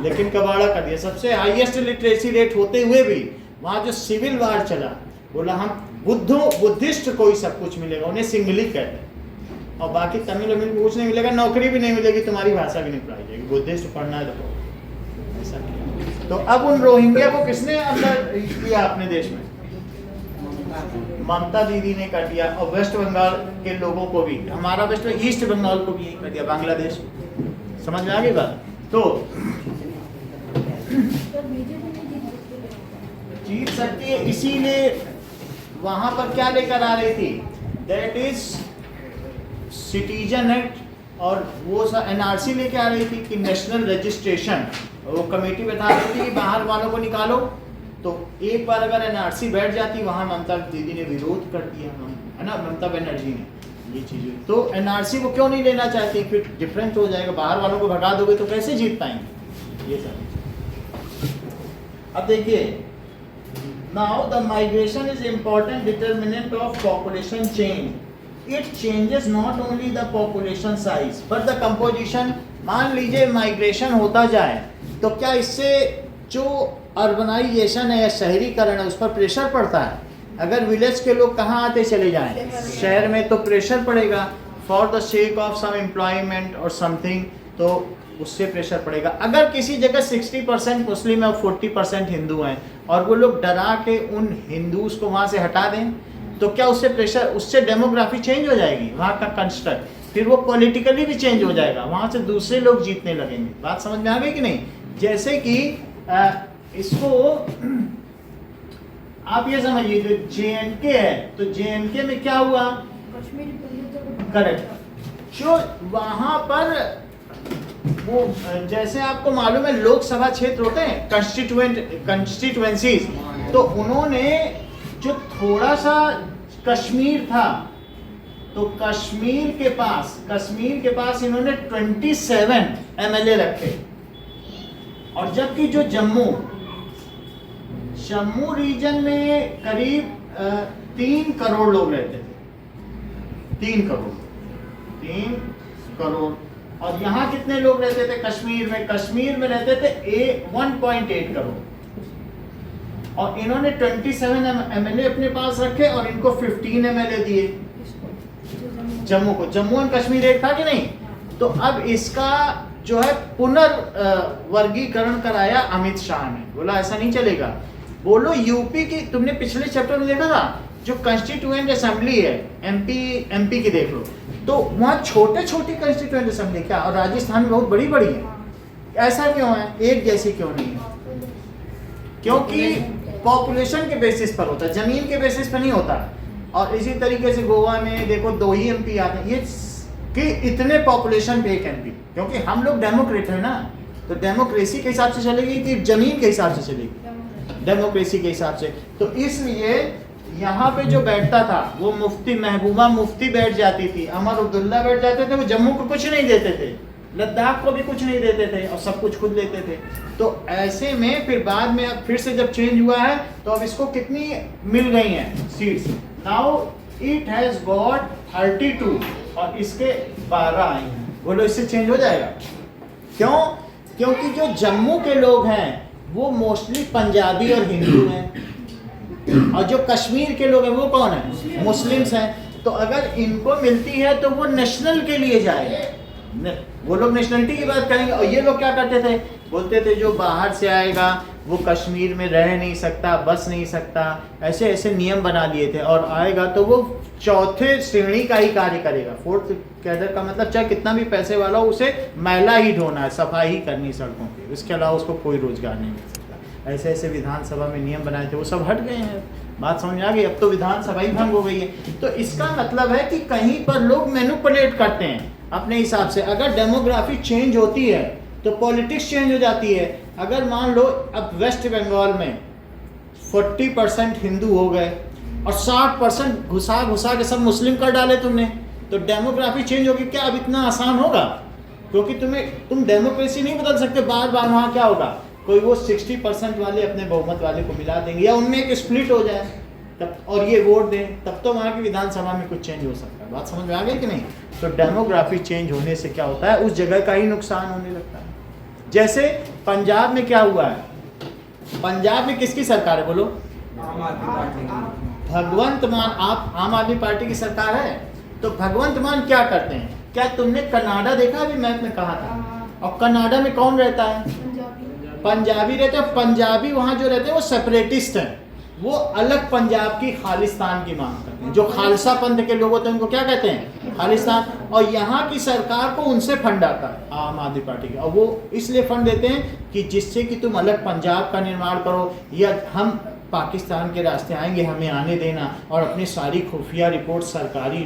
लेकिन कबाड़ा कर दिया। सबसे हाईएस्ट लिटरेसी रेट होते हुए भी वहाँ जो सिविल वार चला, बोला हम बुद्धिस्ट को ही सब कुछ मिलेगा, उन्हें सिंगली कहते हैं, और बाकी तमिल अमिल को कुछ नहीं मिलेगा, नौकरी भी नहीं मिलेगी, तुम्हारी भाषा भी नहीं पढ़ाई जाएगी, बुद्धिस्ट पढ़ना है तो ऐसा किया। तो अब उन रोहिंग्या को किसने अंदर किया अपने देश में? ममता दीदी ने कर दिया। और वेस्ट बंगाल के लोगों को भी, हमारा वेस्ट ईस्ट बंगाल को भी यही कर दिया, बांग्लादेश। समझ में आ गई बात? तो जीत सकती है, इसीलिए वहां पर क्या लेकर आ रही थी? दैट इज सिटीजन एक्ट, और वो एनआरसी लेके आ रही थी कि नेशनल रजिस्ट्रेशन। वो कमेटी बैठा रही थी कि बाहर वालों को निकालो। तो एक बार अगर एनआरसी बैठ जाती, वहां ममता दीदी ने विरोध कर दिया, है ना, ममता बनर्जी ने ये चीज़। तो एनआरसी को क्यों नहीं लेना चाहती? फिर डिफरेंट हो जाएगा, बाहर वालों को भगा दोगे तो कैसे जीत पाएंगे? ये सब। अब देखिए, now the migration is important determinant of population change. It changes not only the population size but the composition. मान लीजिए माइग्रेशन होता जाए, तो क्या इससे जो अर्बनाइजेशन है या शहरीकरण है उस पर प्रेशर पड़ता है? अगर विलेज के लोग कहाँ आते चले जाएं शहर में, तो प्रेशर पड़ेगा for the sake of some employment और समथिंग, तो उससे प्रेशर पड़ेगा। अगर किसी जगह 60% मुस्लिम है और 40% हिंदू हैं, और वो लोग डरा के उन हिंदूज को वहाँ से हटा दें, तो क्या उससे प्रेशर, उससे डेमोग्राफी चेंज हो जाएगी वहाँ का कंस्ट्रक्ट। फिर वो पॉलिटिकली भी चेंज हो जाएगा, वहां से दूसरे लोग जीतने लगेंगे। बात समझ में आ गई कि नहीं? जैसे कि इसको आप ये समझिए, जो JNK है, तो JNK में क्या हुआ? कश्मीरी पंडितों को करेक्ट। जो वहां पर वो जैसे आपको मालूम है लोकसभा क्षेत्र होते हैं, कंस्टिट्यूएंसीज, तो उन्होंने जो थोड़ा सा कश्मीर था, तो कश्मीर के पास इन्होंने 27 MLA रखे। और जबकि जो जम्मू रीजन में करीब 3 करोड़ लोग रहते थे, 3 करोड़। और यहाँ कितने लोग रहते थे कश्मीर में रहते थे 1.8 करोड़। और इन्होंने 27 MLA अपने पास रखे और इनको 15 MLA दिए जम्मू को। जम्मू एंड कश्मीर एक था कि नहीं? तो अब इसका जो है पुनर्वर्गीकरण कराया अमित शाह ने। बोला ऐसा नहीं चलेगा। बोलो यूपी की, तुमने पिछले चैप्टर में देखा था, जो कंस्टिट्यूएंट असेंबली है एमपी की देख लो, तो वहाँ छोटी कंस्टिट्यूएंट असेंबली क्या, और राजस्थान में बहुत बड़ी है। ऐसा क्यों है? एक जैसी क्यों नहीं है? क्योंकि पॉपुलेशन के बेसिस पर होता है, जमीन के बेसिस पर नहीं होता। और इसी तरीके से गोवा में देखो 2 ही MP आते हैं, ये कि इतने पॉपुलेशन पे एक MP, क्योंकि हम लोग डेमोक्रेट है ना, तो डेमोक्रेसी के हिसाब से चलेगी कि जमीन के हिसाब से चलेगी? डेमोक्रेसी के हिसाब से। तो इसलिए यहाँ पे जो बैठता था वो मुफ्ती, महबूबा मुफ्ती बैठ जाती थी, अमर अब्दुल्ला बैठ जाते थे, वो जम्मू को कुछ नहीं देते थे, लद्दाख को भी कुछ नहीं देते थे, और सब कुछ खुद लेते थे। तो ऐसे में फिर बाद में अब फिर से जब चेंज हुआ है, तो अब इसको कितनी मिल गई हैं seats? Now it has got 32 और इसके 12 आई हैं। बोलो इससे चेंज हो जाएगा? क्यों? क्योंकि जो जम्मू के लोग हैं वो मोस्टली पंजाबी और हिंदू हैं, और जो कश्मीर के लोग हैं वो कौन है? मुस्लिम्स हैं। तो अगर इनको मिलती है तो वो नेशनल के लिए जाएगा, वो लोग नेशनलिटी की बात करेंगे। और ये लोग क्या करते थे? बोलते थे जो बाहर से आएगा वो कश्मीर में रह नहीं सकता, बस नहीं सकता, ऐसे ऐसे नियम बना लिए थे। और आएगा तो वो 4थे श्रेणी का ही कार्य करेगा। 4th कैडर का मतलब चाहे कितना भी पैसे वाला हो, उसे मैला ही ढोना है, सफाई ही करनी सड़कों की, उसके अलावा उसको कोई रोजगार नहीं मिल सकता। ऐसे ऐसे विधानसभा में नियम बनाए थे, वो सब हट गए हैं। बात समझ आ गई? अब तो विधानसभा ही भंग हो गई है। तो इसका मतलब है कि कहीं पर लोग मैनिपुलेट करते हैं अपने हिसाब से। अगर डेमोग्राफी चेंज होती है तो पॉलिटिक्स चेंज हो जाती है। अगर मान लो अब वेस्ट बंगाल में 40% हिंदू हो गए और 60% घुसा के सब मुस्लिम कर डाले तुमने, तो डेमोग्राफी चेंज होगी क्या? अब इतना आसान होगा? क्योंकि तुम डेमोक्रेसी नहीं बदल सकते बार बार। वहाँ क्या होगा? कोई वो 60% वाले अपने बहुमत वाले को मिला देंगे, या उनमें एक स्प्लिट हो जाए तब, और ये वोट दें, तब तो वहाँ की विधानसभा में कुछ चेंज हो सकता है। बात समझ में आ गई कि नहीं? तो डेमोग्राफी चेंज होने से क्या होता है? उस जगह का ही नुकसान होने लगता है। जैसे पंजाब में क्या हुआ है? पंजाब में किसकी सरकार है? बोलो। आम आदमी पार्टी। भगवंत मान, आप आम आदमी पार्टी की सरकार है। तो भगवंत मान क्या करते हैं? क्या तुमने कनाडा देखा अभी मैप में कहा था? और कनाडा में कौन रहता है? पंजाबी रहते हैं। पंजाबी वहाँ जो रहते हैं वो सेपरेटिस्ट हैं, वो अलग पंजाब की खालिस्तान की मांग करते हैं। जो खालसा पंथ के लोग होते हैं उनको क्या कहते हैं? खालिस्तान। और यहाँ की सरकार को उनसे फंड आता है, आम आदमी पार्टी का। और वो इसलिए फंड देते हैं कि जिससे कि तुम अलग पंजाब का निर्माण करो, या हम पाकिस्तान के रास्ते आएंगे, हमें आने देना, और अपनी सारी खुफिया रिपोर्ट, सरकारी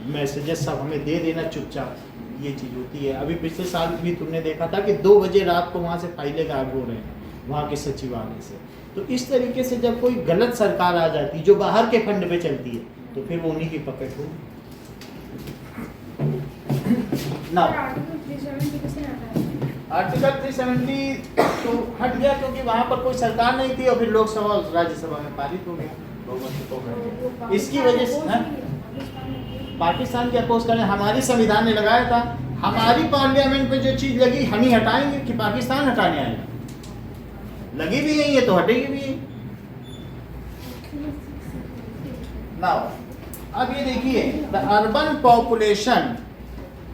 मैसेजेस सब हमें दे देना चुपचाप। ये चीज़ होती है। अभी पिछले साल भी तुमने देखा था कि 2 बजे रात को वहाँ से फाइलें गायब हो रहे हैं वहाँ के सचिवालय से। तो इस तरीके से जब कोई गलत सरकार आ जाती है जो बाहर के फंड पे चलती है, तो फिर वो उन्हीं की पकड़ हो ना। आर्टिकल 370 तो हट गया क्योंकि वहाँ पर कोई सरकार नहीं थी, और फिर लोकसभा और राज्यसभा में पारित हो गया। इसकी वजह से पाकिस्तान के अपोज करने हमारी संविधान ने लगाया था। हमारी पार्लियामेंट पे जो चीज लगी हम ही हटाएंगे कि पाकिस्तान हटाने आएगा? लगी भी यही है तो हटेगी भी यही। नाउ अब ये देखिए, द अर्बन पॉपुलेशन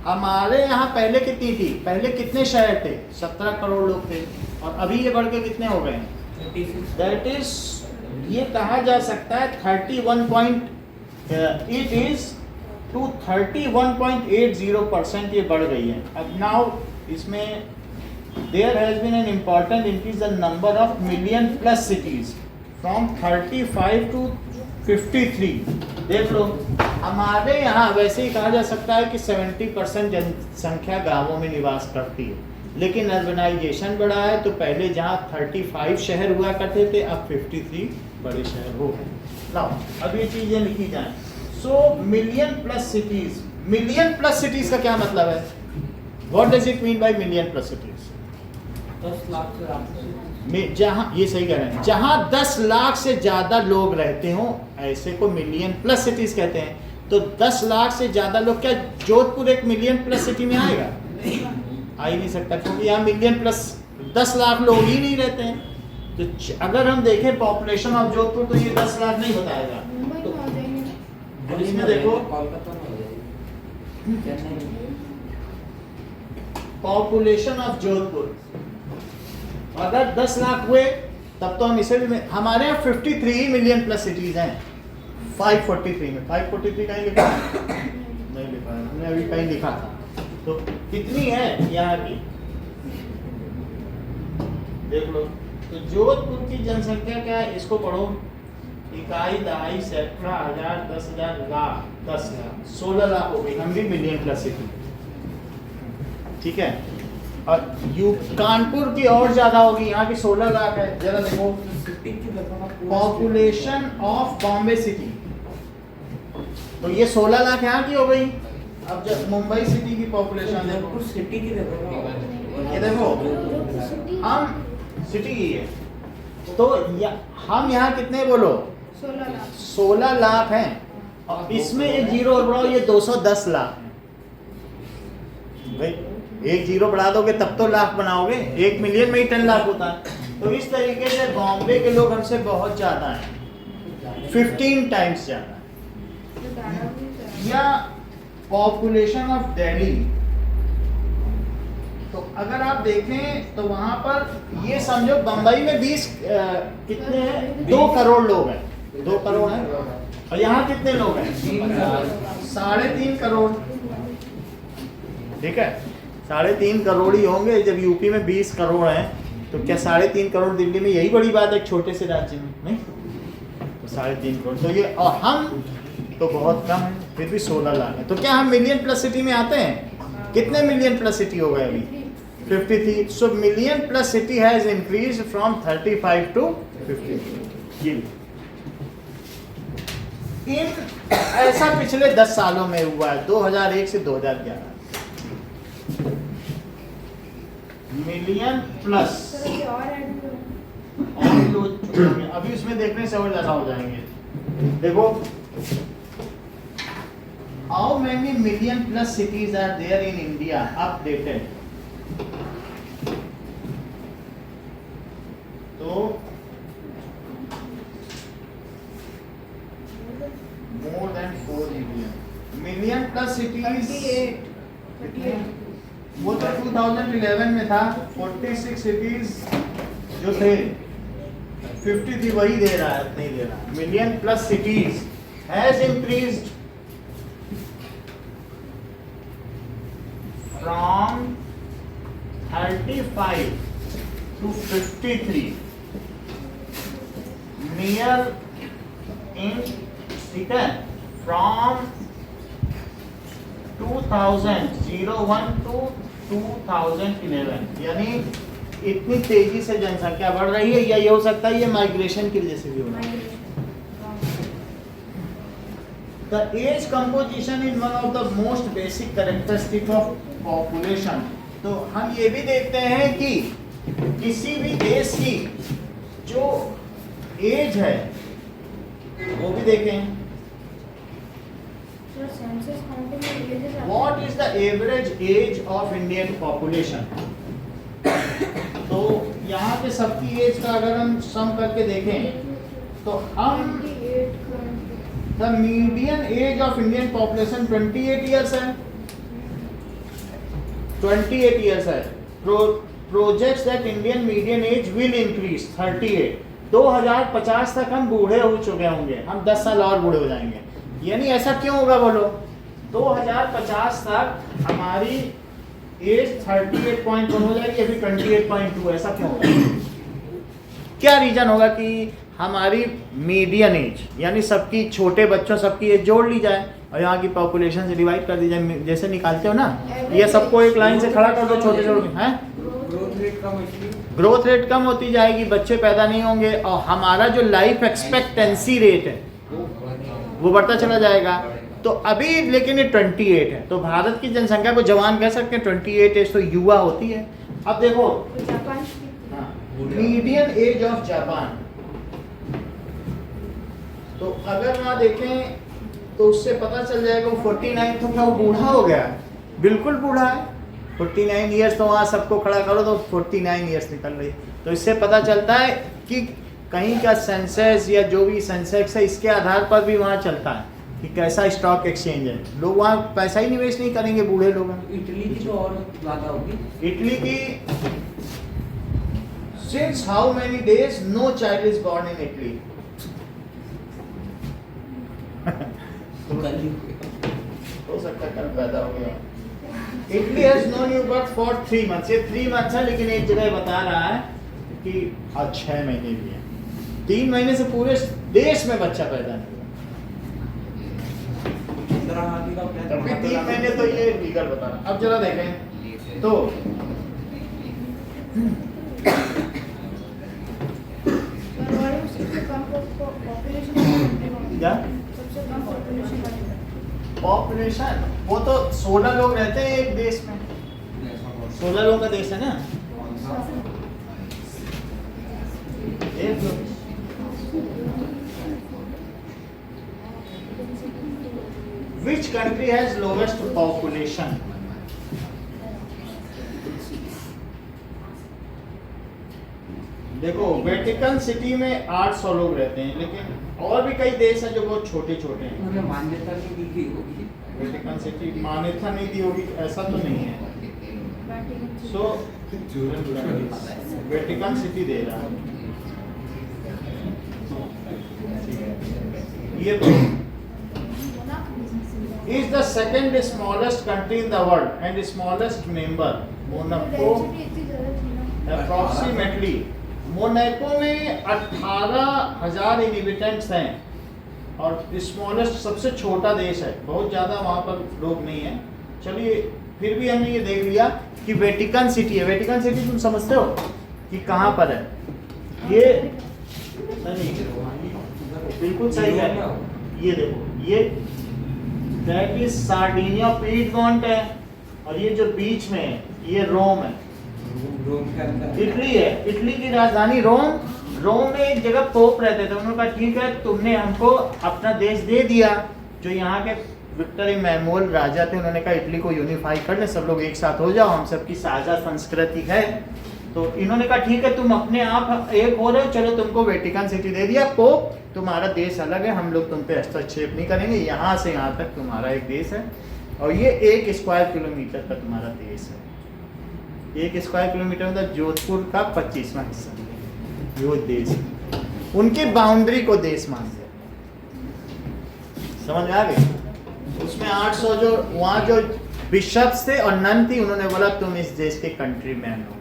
हमारे यहाँ पहले कितनी थी? पहले कितने शहर थे? 17 करोड़ लोग थे, और अभी ये बढ़ के कितने हो गए? दैट इज, ये कहा जा सकता है 31 पॉइंट, इट इज टू 31.80% ये बढ़ गई है। अब नाउ इसमें there has been an important increase the number of million plus cities from 35 to 53। देख लो, हमारे यहाँ वैसे ही कहा जा सकता है कि 70% जनसंख्या गांवों में निवास करती है, लेकिन अर्बनाइजेशन बढ़ा है, तो पहले जहाँ 35 शहर हुआ करते थे अब 53 बड़े शहर हो गए। लाओ अब ये चीजें लिखी जाएं। So million plus cities, million plus cities का क्या मतलब है? What does it mean by million plus cities? 10 lakh से ज्यादा। जहाँ, ये सही कह रहे हैं, जहाँ 10 लाख से ज्यादा लोग रहते हो ऐसे को मिलियन प्लस सिटीज कहते हैं। तो 10 लाख से ज्यादा लोग, क्या जोधपुर एक मिलियन प्लस सिटी में आएगा? आ ही नहीं सकता, क्योंकि यहाँ मिलियन प्लस 10 लाख लोग ही नहीं रहते हैं। तो अगर हम देखें पॉपुलेशन ऑफ जोधपुर तो ये 10 लाख नहीं बताएगा। मुंबई में आ जाएंगे। अब इसमें देखो कोलकाता में हो जाएगी, चेन्नई में। पॉपुलेशन ऑफ जोधपुर अगर 10 लाख हुए तब तो हम इसे भी हमारे यहाँ 53 मिलियन प्लस सिटीज हैं। 543 में 543 कहीं लिखा है? नहीं लिखा है, हमने अभी कहीं लिखा था। तो कितनी है यहाँ की देख लो। तो जोधपुर की जनसंख्या क्या है, इसको पढ़ो। इकाई, दहाई, सैकड़ा, हजार, 10,000, लाख, 10 लाख, 16 लाख हो गई। हम भी मिलियन प्लस सिटी, ठीक है। और कानपुर की और ज्यादा होगी, यहाँ की 16 लाख है। जरा देखो पॉपुलेशन ऑफ बॉम्बे सिटी, तो ये 16 लाख यहाँ की हो गई। अब जब मुंबई सिटी की पॉपुलेशन देखो, सिटी की देखो, ये देखो हम सिटी की है, तो हम यहाँ कितने बोलो? 16 लाख। 16 लाख हैं। और इसमें एक जीरो और बढ़ाओ, ये 210 लाख है। भाई एक जीरो बढ़ा दोगे तब तो लाख बनाओगे, 1 मिलियन में ही 10 लाख होता है। तो इस तरीके से बॉम्बे के लोग हमसे बहुत ज्यादा हैं, 15 टाइम्स ज्यादा। या पॉपुलेशन ऑफ दिल्ली, तो अगर आप देखें तो वहां पर ये समझो बंबई में 20 कितने हैं? 2 करोड़ लोग हैं, 2 करोड़ हैं। और यहाँ कितने लोग हैं? 3.5 करोड़, ठीक है। 3.5 करोड़ ही होंगे। जब यूपी में 20 करोड़ हैं तो क्या 3.5 करोड़ दिल्ली में यही बड़ी बात है एक छोटे से राज्य में? नहीं। तो 3.5 करोड़ तो ये, और हम तो बहुत कम है, फिर भी 16 लाख है। तो क्या हम मिलियन प्लस सिटी में आते हैं? कितने मिलियन प्लस सिटी हो गए अभी? 53। So million plus city has increase from 35 to 53। ये इन ऐसा पिछले 10 सालों में हुआ है, 2001 से 2011। मिलियन प्लस सर ये और ऐड करो। और जो छोड़ेंगे अभी उसमें देखने से और ज्यादा हो जाएंगे। देखो how many million plus cities are there in India updated. तो more than 4 million million plus cities. 38 वो तो 2011 में था। 46 सिटीज जो थे, 53 वही दे रहा है, नहीं दे रहा। Million plus cities has increased from 35 to 53 near in, ठीक है, फ्रॉम 2001 टू 2011। यानी इतनी तेजी से जनसंख्या बढ़ रही है, या ये हो सकता है ये माइग्रेशन की वजह से भी हो रहा है। The age composition is one of the most basic characteristic of population। तो हम ये भी देखते हैं कि किसी भी देश की जो एज है वो भी देखें। सर सेंसस काउंटिंग में ये जो What is the average age of Indian population? तो यहाँ पे सबकी एज का अगर हम सम करके देखें तो हम 28 currently। the median age of Indian population 28 years है, 28 years है। Projects that Indian median age will increase 38। 2050 तक हम बूढ़े हो चुके होंगे, हम 10 साल और बूढ़े हो जाएंगे। यानी ऐसा क्यों होगा बोलो? 2050 तक हमारी एज 38.1 हो जाएगी, अभी 28.2। ऐसा क्यों होगा? क्या रीजन होगा कि हमारी मीडियन एज यानी सबकी, छोटे बच्चों सबकी एज जोड़ ली जाए और यहाँ की पॉपुलेशन से डिवाइड कर दी जाए, जैसे निकालते हो ना, ये सबको एक लाइन से खड़ा कर दो, छोटे छोटे हैं, ग्रोथ रेट कम इसलिए ग्रोथ रेट कम होती जाएगी, बच्चे पैदा नहीं होंगे और हमारा जो लाइफ एक्सपेक्टेंसी रेट है वो बढ़ता चला जाएगा। तो अभी लेकिन ये 28 है, तो भारत की जनसंख्या को जवान कह सकते हैं, 28 एज तो युवा होती है। अब देखो तो जापान की मीडियन एज ऑफ जापान, तो अगर वहाँ देखें तो उससे पता चल जाएगा वो 49, तो क्या वो बूढ़ा हो गया? बिल्कुल बूढ़ा है। 49 ईयर्स, तो वहाँ सबको खड़ा करो तो 49 ईयर्स निकल रही। तो इससे पता चलता है कि कहीं का सेंसेस या जो भी सेंसेक्स है इसके आधार पर भी वहाँ चलता है कि कैसा स्टॉक एक्सचेंज है। लोग वहाँ पैसा ही निवेश नहीं करेंगे, बूढ़े लोग। इटली की तो और ज्यादा होगी। इटली की since how many days no child is born in Italy. हो सकता है कल पैदा हो गया। Italy has no new birth for 3 months. ये 3 मंथ्स है, लेकिन एक जगह बता रहा है कि 6 महीने भी है। 3 महीने से पूरे देश में बच्चा पैदा नहीं हुआ। तभी 3 महीने तो ये लीगल बता रहा। अब जरा देखें तो सबसे कम पॉपुलेशन क्या सबसे कम पॉपुलेशन पॉपुलेशन, वो तो 16 लोग रहते हैं एक देश में। 16 लोगों का देश है ना। एक Which country has lowest population? देखो वेटिकन सिटी में 800 लोग रहते हैं, लेकिन और भी कई देश हैं जो बहुत छोटे छोटे हैं। उन्होंने मान्यता नहीं दी थी होगी। वेटिकन सिटी मान्यता नहीं दी होगी, ऐसा तो नहीं है। सो वेटिकन सिटी दे रहा है ये तो is the second smallest country in the world and smallest member Monaco approximately। Monaco में 18,000 इनहिबिटेंट्स हैं और स्मॉलेस्ट सबसे छोटा देश है, बहुत ज़्यादा वहाँ पर लोग नहीं है। चलिए फिर भी हमने ये देख लिया कि वेटिकन सिटी है। वेटिकन सिटी तुम समझते हो कि कहाँ पर है? ये नहीं, बिल्कुल सही है। ये देखो, ये दैट इज सार्डिनिया पीडमोंट है और ये जो बीच में है ये रोम है। रोम के अंदर इटली है, इटली की राजधानी रोम। रोम में एक जगह पोप रहते थे, उन्होंने कहा ठीक है तुमने हमको अपना देश दे दिया। जो यहाँ के विक्टर इमैनुअल राजा थे, उन्होंने कहा इटली को यूनिफाई कर ले, सब लोग एक साथ हो जाओ, हम सबकी साझा संस्कृति है। तो इन्होंने कहा ठीक है तुम अपने आप एक हो रहे हो, चलो तुमको वेटिकन सिटी दे दिया पोप, तुम्हारा देश अलग है, हम लोग तुम पे हस्तक्षेप नहीं करेंगे, यहाँ से यहाँ तक तुम्हारा एक देश है और ये 1 स्क्वायर किलोमीटर का तुम्हारा देश है। 1 स्क्वायर किलोमीटर मतलब जोधपुर का 25वां हिस्सा वो देश है। उनकी बाउंड्री को देश मानते हैं। समझ में आ गई? उसमें 800 जो वहाँ जो बिशप्स थे और नन थी, उन्होंने बोला तुम इस देश के कंट्री मैन हो।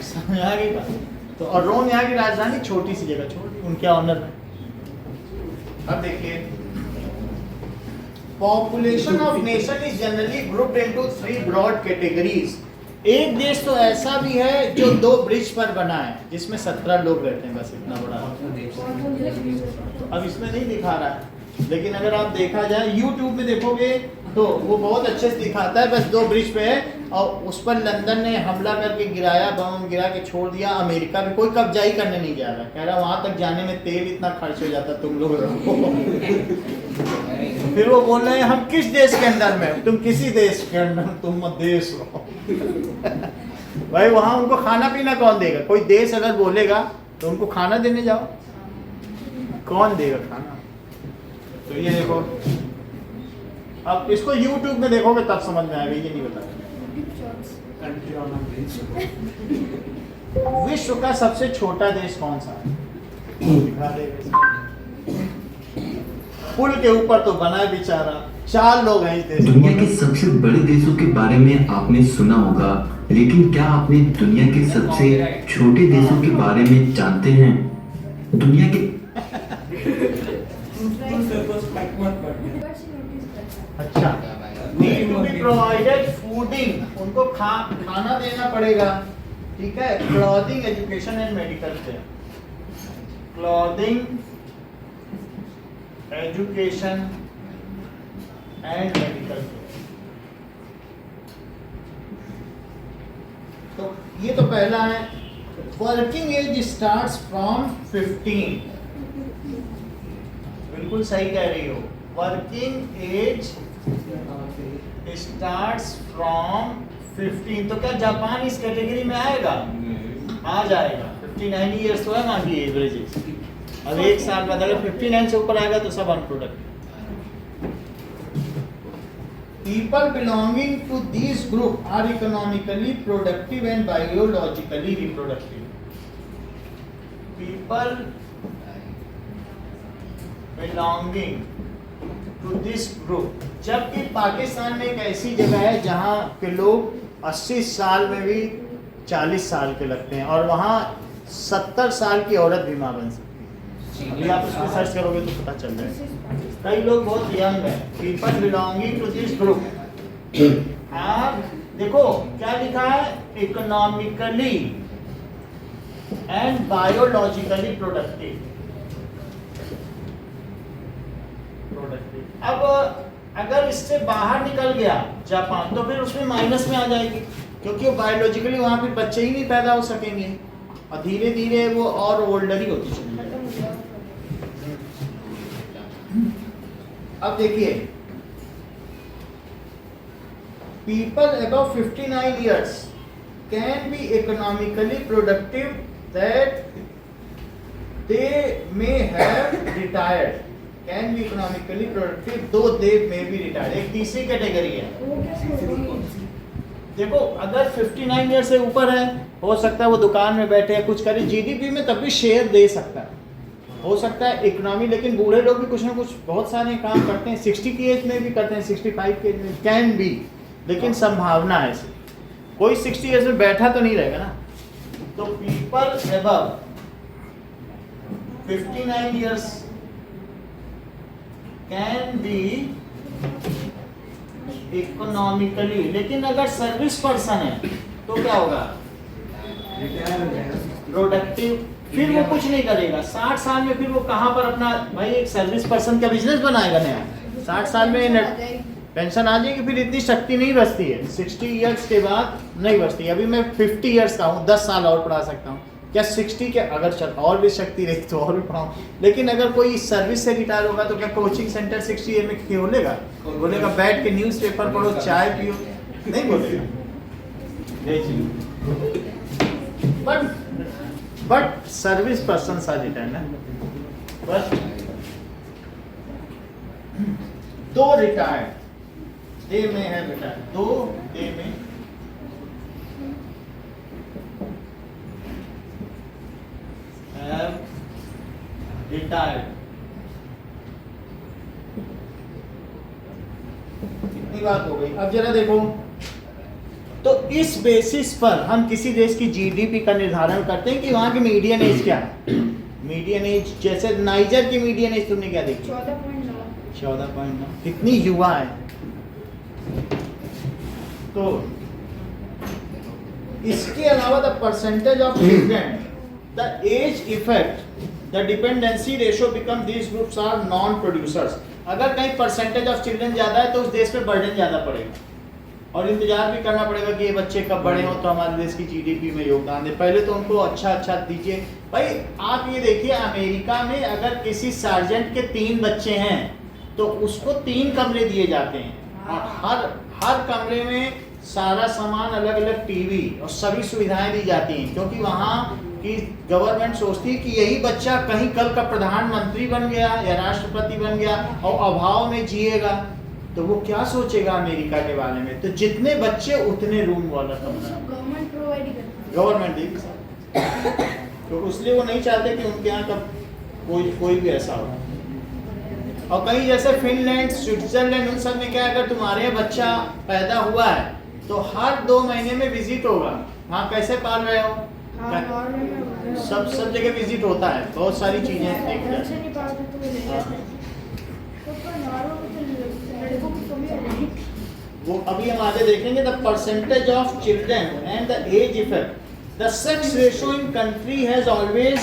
समझ आ गई बात? तो और रोम यहाँ की राजधानी, छोटी सी जगह, छोटी, उनके ऑनर में। अब देखिए population of nation is generally grouped into 3 broad categories. एक देश तो ऐसा भी है जो 2 ब्रिज पर बना है जिसमें 17 लोग रहते हैं, बस इतना बड़ा। तो अब इसमें नहीं दिखा रहा है, लेकिन अगर आप देखा जाए YouTube में देखोगे तो वो बहुत अच्छे से दिखाता है। बस 2 ब्रिज पे है और उस पर लंदन ने हमला करके गिराया, बम गिरा के छोड़ दिया। अमेरिका में कोई कब्जा ही करने नहीं जा रहा, कह रहा वहां तक जाने में तेल इतना खर्च हो जाता, तुम लोग रहो। फिर वो बोल रहे हैं हम किस देश के अंदर में, तुम किसी देश के अंदर, तुम देश हो। भाई वहां उनको खाना पीना कौन देगा? कोई देश अगर बोलेगा तो उनको खाना देने जाओ, कौन देगा खाना? तो ये देखो, अब इसको YouTube में देखोगे तब समझ में आएगा, ये नहीं बता। विश्व का सबसे छोटा देश कौन सा है? दिखा देगा। पुल के ऊपर तो बना है बेचारा, 4 लोग हैं इस देश में। दुनिया के सबसे बड़े देशों के बारे में आपने सुना होगा, लेकिन क्या आपने दुनिया के सबसे छोटे देशों के बारे में जानते हैं? दुनिया के अच्छा, need to be provided fooding, उनको खाना देना पड़ेगा, ठीक है, clothing, education and medical care, clothing, education and medical care. तो ये तो पहला है। वर्किंग एज स्टार्ट्स फ्रॉम 15, बिल्कुल सही कह रही हो, वर्किंग एज स्टार्ट्स फ्रॉम 15। तो क्या जापान इस कैटेगरी में आएगा? आ जाएगा। 59 ईयर्स तो है मान लीजिए एवरेजेस। अब 1 साल बाद अगर 59 से ऊपर आएगा तो सब unproductive. People belonging to these group are economically productive and biologically reproductive. People belonging to this group, जबकि पाकिस्तान में एक ऐसी जगह है जहाँ के लोग 80 साल में भी 40 साल के लगते हैं और वहाँ 70 साल की औरत भी माँ बन सकती है। अभी आप उसको सर्च करोगे तो पता चल जाएगा। कई लोग बहुत यंग हैं। People belonging to this group आप देखो क्या लिखा है, इकोनॉमिकली एंड बायोलॉजिकली प्रोडक्टिव। अब अगर इससे बाहर निकल गया जापान तो फिर उसमें माइनस में आ जाएगी, क्योंकि वो बायोलॉजिकली वहां पे बच्चे ही नहीं पैदा हो सकेंगे और धीरे धीरे वो और ओल्डर ही होती चली जाएगी। अब देखिए, people above 59 years can be economically productive that they may have retired, can be economically productive दो दे मे बी रिटायर्ड। एक तीसरी कैटेगरी है। देखो अगर 59 ईयर से ऊपर है, हो सकता है वो दुकान में बैठे हैं, कुछ करे, जीडीपी में तब भी शेयर दे सकता है, हो सकता है इकोनॉमी, लेकिन बूढ़े लोग भी कुछ ना कुछ बहुत सारे काम करते हैं, 60 की एज में भी करते हैं, 65 की एज में, कैन बी, लेकिन संभावना है ऐसी। कोई 60 ईयर्स में बैठा तो नहीं रहेगा ना। तो people above 59 years can be economically, लेकिन अगर सर्विस पर्सन है तो क्या होगा, प्रोडक्टिव, फिर वो कुछ नहीं करेगा 60 साल में। फिर वो कहाँ पर अपना भाई एक सर्विस पर्सन का बिजनेस बनाएगा नया, 60 साल में पेंशन आ जाएगी, फिर इतनी शक्ति नहीं बचती है, 60 ईयर्स के बाद नहीं बचती। अभी मैं 50 ईयर्स का हूँ, 10 साल और पढ़ा सकता हूँ, क्या 60 के अगर और भी शक्ति रही तो और भी पढ़ाऊँ। लेकिन अगर कोई सर्विस से रिटायर होगा तो क्या कोचिंग सेंटर 60 ईयर में खोलेगा? बोलेगा बैठ के न्यूज़पेपर पढ़ो, चाय पियो, नहीं बोलेगा। बट सर्विस पर्सन सा रिटायर ना, बस 2 रिटायर्ड, दे में है रिटायर, 2 दे में रिटायर्ड। इतनी बात हो गई। अब जरा देखो, तो इस बेसिस पर हम किसी देश की जीडीपी का निर्धारण करते हैं कि वहां की मीडियन एज क्या है। मीडियन एज जैसे नाइजर की मीडियन एज तुमने क्या देखी? 14.9। कितनी युवा है। तो इसके अलावा the percentage of children, the age effect, the dependency ratio become these groups are non producers. अगर कहीं परसेंटेज ऑफ चिल्ड्रन ज्यादा है तो उस देश पे बर्डन ज्यादा पड़ेगा और इंतजार भी करना पड़ेगा कि ये बच्चे कब बड़े हो तो हमारे देश की जीडीपी में योगदान दे। पहले तो उनको अच्छा दीजिए। भाई आप ये देखिए, अमेरिका में अगर किसी सार्जेंट के 3 बच्चे हैं तो उसको 3 कमरे दिए जाते हैं और हर कमरे में सारा सामान, अलग अलग टीवी और सभी सुविधाएं दी जाती हैं, क्योंकि वहाँ की गवर्नमेंट सोचती है कि यही बच्चा कहीं कल का प्रधानमंत्री बन गया या राष्ट्रपति बन गया और अभाव में जिएगा तो वो क्या सोचेगा अमेरिका के बारे में। तो जितने बच्चे उतने रूम वाला कमरा गवर्नमेंट प्रोवाइड करती है, गवर्नमेंट देगी। तो इसलिए वो नहीं चाहते कि उनके यहाँ कब कोई भी ऐसा हो। और कहीं जैसे फिनलैंड, स्विट्जरलैंड, उन सब में क्या है, अगर तुम्हारे यहाँ बच्चा पैदा हुआ है तो हर 2 महीने में विजिट होगा। वहाँ कैसे पाल रहे हो? हाँ, नॉर्वे में होता है। सब जगह विजिट होता है, बहुत सारी चीजें देखते घर हैं। से नहीं पालते तो वो ले जाते हैं। तो पर नॉर्वे में तो लड़कों की कमी है नहीं। वो अभी हम आगे देखेंगे। The percentage of children and the age effect, the sex ratio in country has always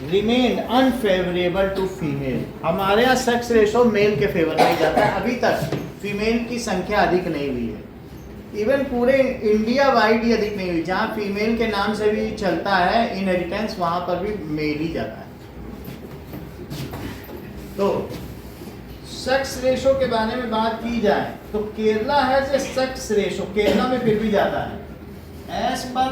remain unfavourable to female. हमारे यहाँ सेक्स रेशियो मेल के फेवर में ही जाता है, अभी तक फीमेल की संख्या अधिक नहीं हुई है। इवन पूरे इंडिया वाइड ही अधिक नहीं हुई। जहाँ फीमेल के नाम से भी चलता है इनहेरिटेंस, वहाँ पर भी मेल ही जाता है। तो सेक्स रेशो के बारे में बात की जाए तो केरला है जो सेक्स रेशो, केरला में फिर भी ज्यादा है। As per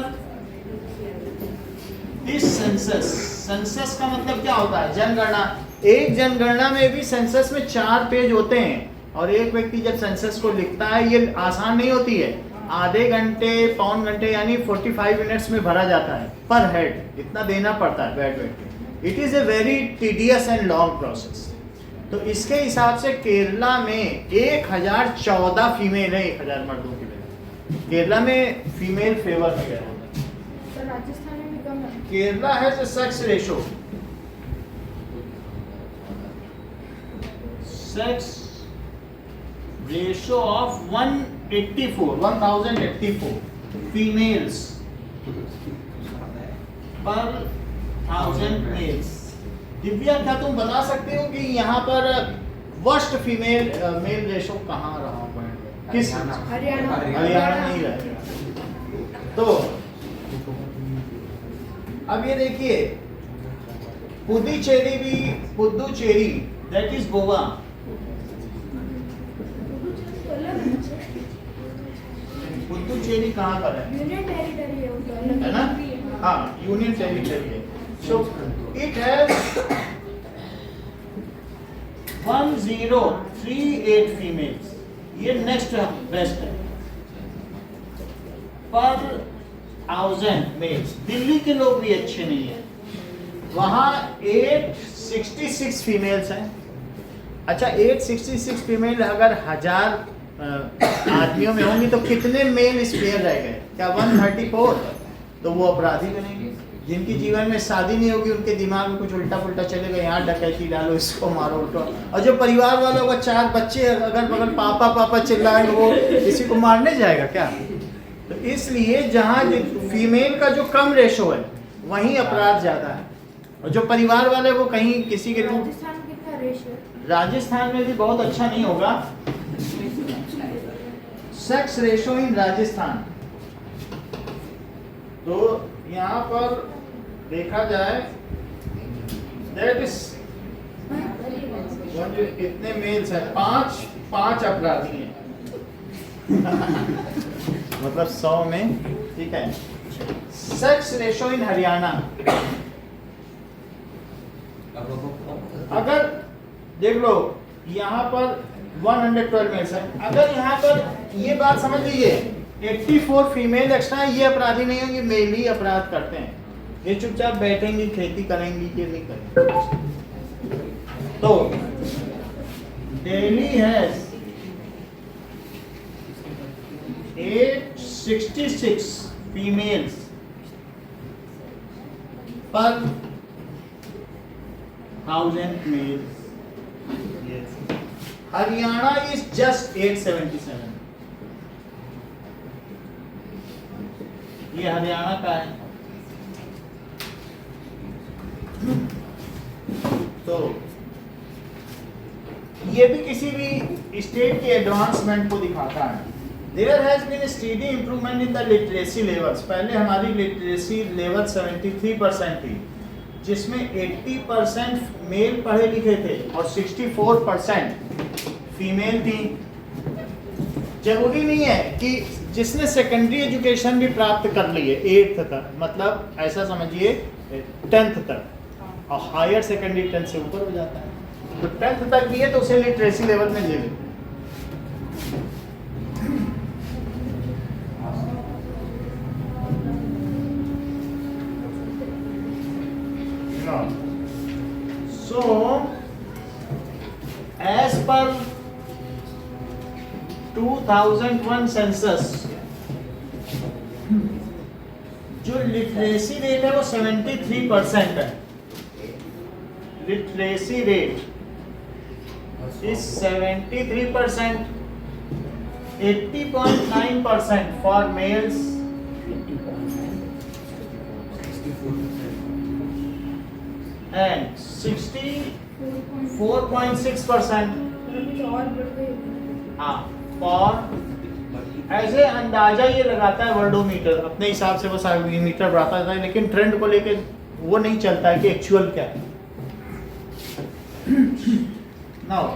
this census, census का मतलब क्या होता है? जनगणना। एक जनगणना में भी सेंसस में 4 पेज होते हैं, और एक व्यक्ति जब सेंसस को लिखता है, ये आसान नहीं होती है। आधे घंटे, पौन घंटे यानी 45 मिनट्स में भरा जाता है पर हेड, इतना देना पड़ता है बैठ बैठ के। It is a very tedious and long process. तो इसके हिसाब से केरला में 1014 फीमेल है 1000 मर्दों की बजाय। केरला में फीमेल फेवर में गया होता है। पर राजस्थान में भी कम है। Kerala has a sex ratio, sex ratio of 1084 females per 1000 males। Divya, क्या तुम बता सकते हो कि यहाँ पर वर्स्ट फीमेल मेल रेशो कहाँ रहा है? किस? हरियाणा। हरियाणा नहीं रहेगा। तो अब ये देखिए, पुदुचेरी दैट इज गोवा। पुदुचेरी कहाँ पर है? यूनियन टेरिटरी है वो तो अलग है ना? हाँ, यूनियन टेरिटरी है। So it has 1038 females. ये नेक्स्ट बेस्ट है पर 1000 मेल्स। दिल्ली के लोग भी अच्छे नहीं है, वहाँ 866 फीमेल्स हैं। अच्छा, 866 फीमेल अगर 1000 आदमियों में होंगी तो कितने मेल स्पेयर रह गए? क्या 134? तो वो अपराधी बनेंगे। जिनकी जीवन में शादी नहीं होगी, उनके दिमाग में कुछ उल्टा पुल्टा चलेगा, यहाँ डकैती डालो, इसको मारो, उल्टा। और जो परिवार वालों का 4 बच्चे अगल बगल पापा पापा चिल्लाएंगे, वो किसी को मारने जाएगा क्या? तो इसलिए जहाँ फीमेल का जो कम रेशो है वहीं अपराध ज्यादा है, और जो परिवार वाले वो कहीं किसी के रूप। राजस्थान में कितना रेशियो? राजस्थान में भी बहुत अच्छा नहीं होगा। सेक्स रेशो इन राजस्थान, तो यहाँ पर देखा जाए दैट इज कितने मेल्स हैं? 5 अपराधी हैं। मतलब 100 में, ठीक है। सेक्स रेशो इन हरियाणा, अगर देख लो यहाँ पर 112 मेल्स है। अगर यहाँ पर ये बात समझ लीजिए, 84 फीमेल एक्स्ट्रा, ये अपराधी नहीं होंगे, मेल ही अपराध करते हैं। ये चुपचाप बैठेंगी, खेती करेंगी, ये नहीं करेंगे। तो दिल्ली है 866 फीमेल्स पर 1000 मेल्स। Haryana is just 877। ये हरियाणा का है। तो ये भी किसी भी स्टेट के एडवांसमेंट को दिखाता है। There has been a steady improvement in the literacy levels। पहले हमारी लिटरेसी लेवल 73% थी, जिसमें 80% मेल पढ़े लिखे थे और 64% फीमेल थी। जरूरी नहीं है कि जिसने सेकेंडरी एजुकेशन भी प्राप्त कर ली है 8th तक, मतलब ऐसा समझिए 10th तक, और हायर सेकेंडरी 10th से ऊपर हो जाता है, तो 10th तक भी है तो उसे लिटरेसी लेवल में ले लेते। So as per 2001 सेंसस जो लिटरेसी रेट है वो 73% है। Literacy rate is 73%, 80.9% for mails, 64% and 64.6% और बढ़ गई। हाँ फॉर, ऐसे अंदाजा ये लगाता है वर्डोमीटर, अपने हिसाब से वो मीटर बढ़ाता है, लेकिन ट्रेंड को लेके वो नहीं चलता है कि एक्चुअल क्या है। Now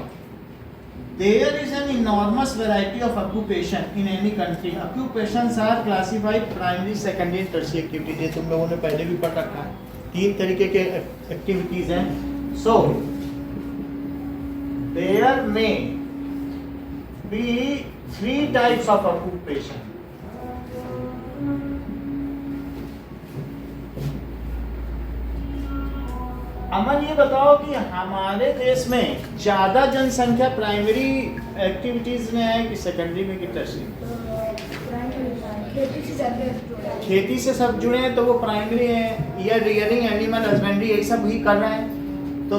there is an enormous variety of occupation in any country. Occupations are classified primary, secondary and tertiary activities. ये तुम लोगों ने पहले भी पढ़ रखा है। 3 तरीके के एक्टिविटीज हैं। सो देयर में be 3 types of occupation. अमन ये बताओ कि हमारे देश में ज्यादा जनसंख्या प्राइमरी एक्टिविटीज में है कि सेकेंडरी में कि टर्शियरी? खेती से ज्यादा जुड़ा है। खेती से सब जुड़े हैं तो वो प्राइमरी है, या रियरिंग एनिमल हस्बेंड्री यही सब ही कर रहे हैं। तो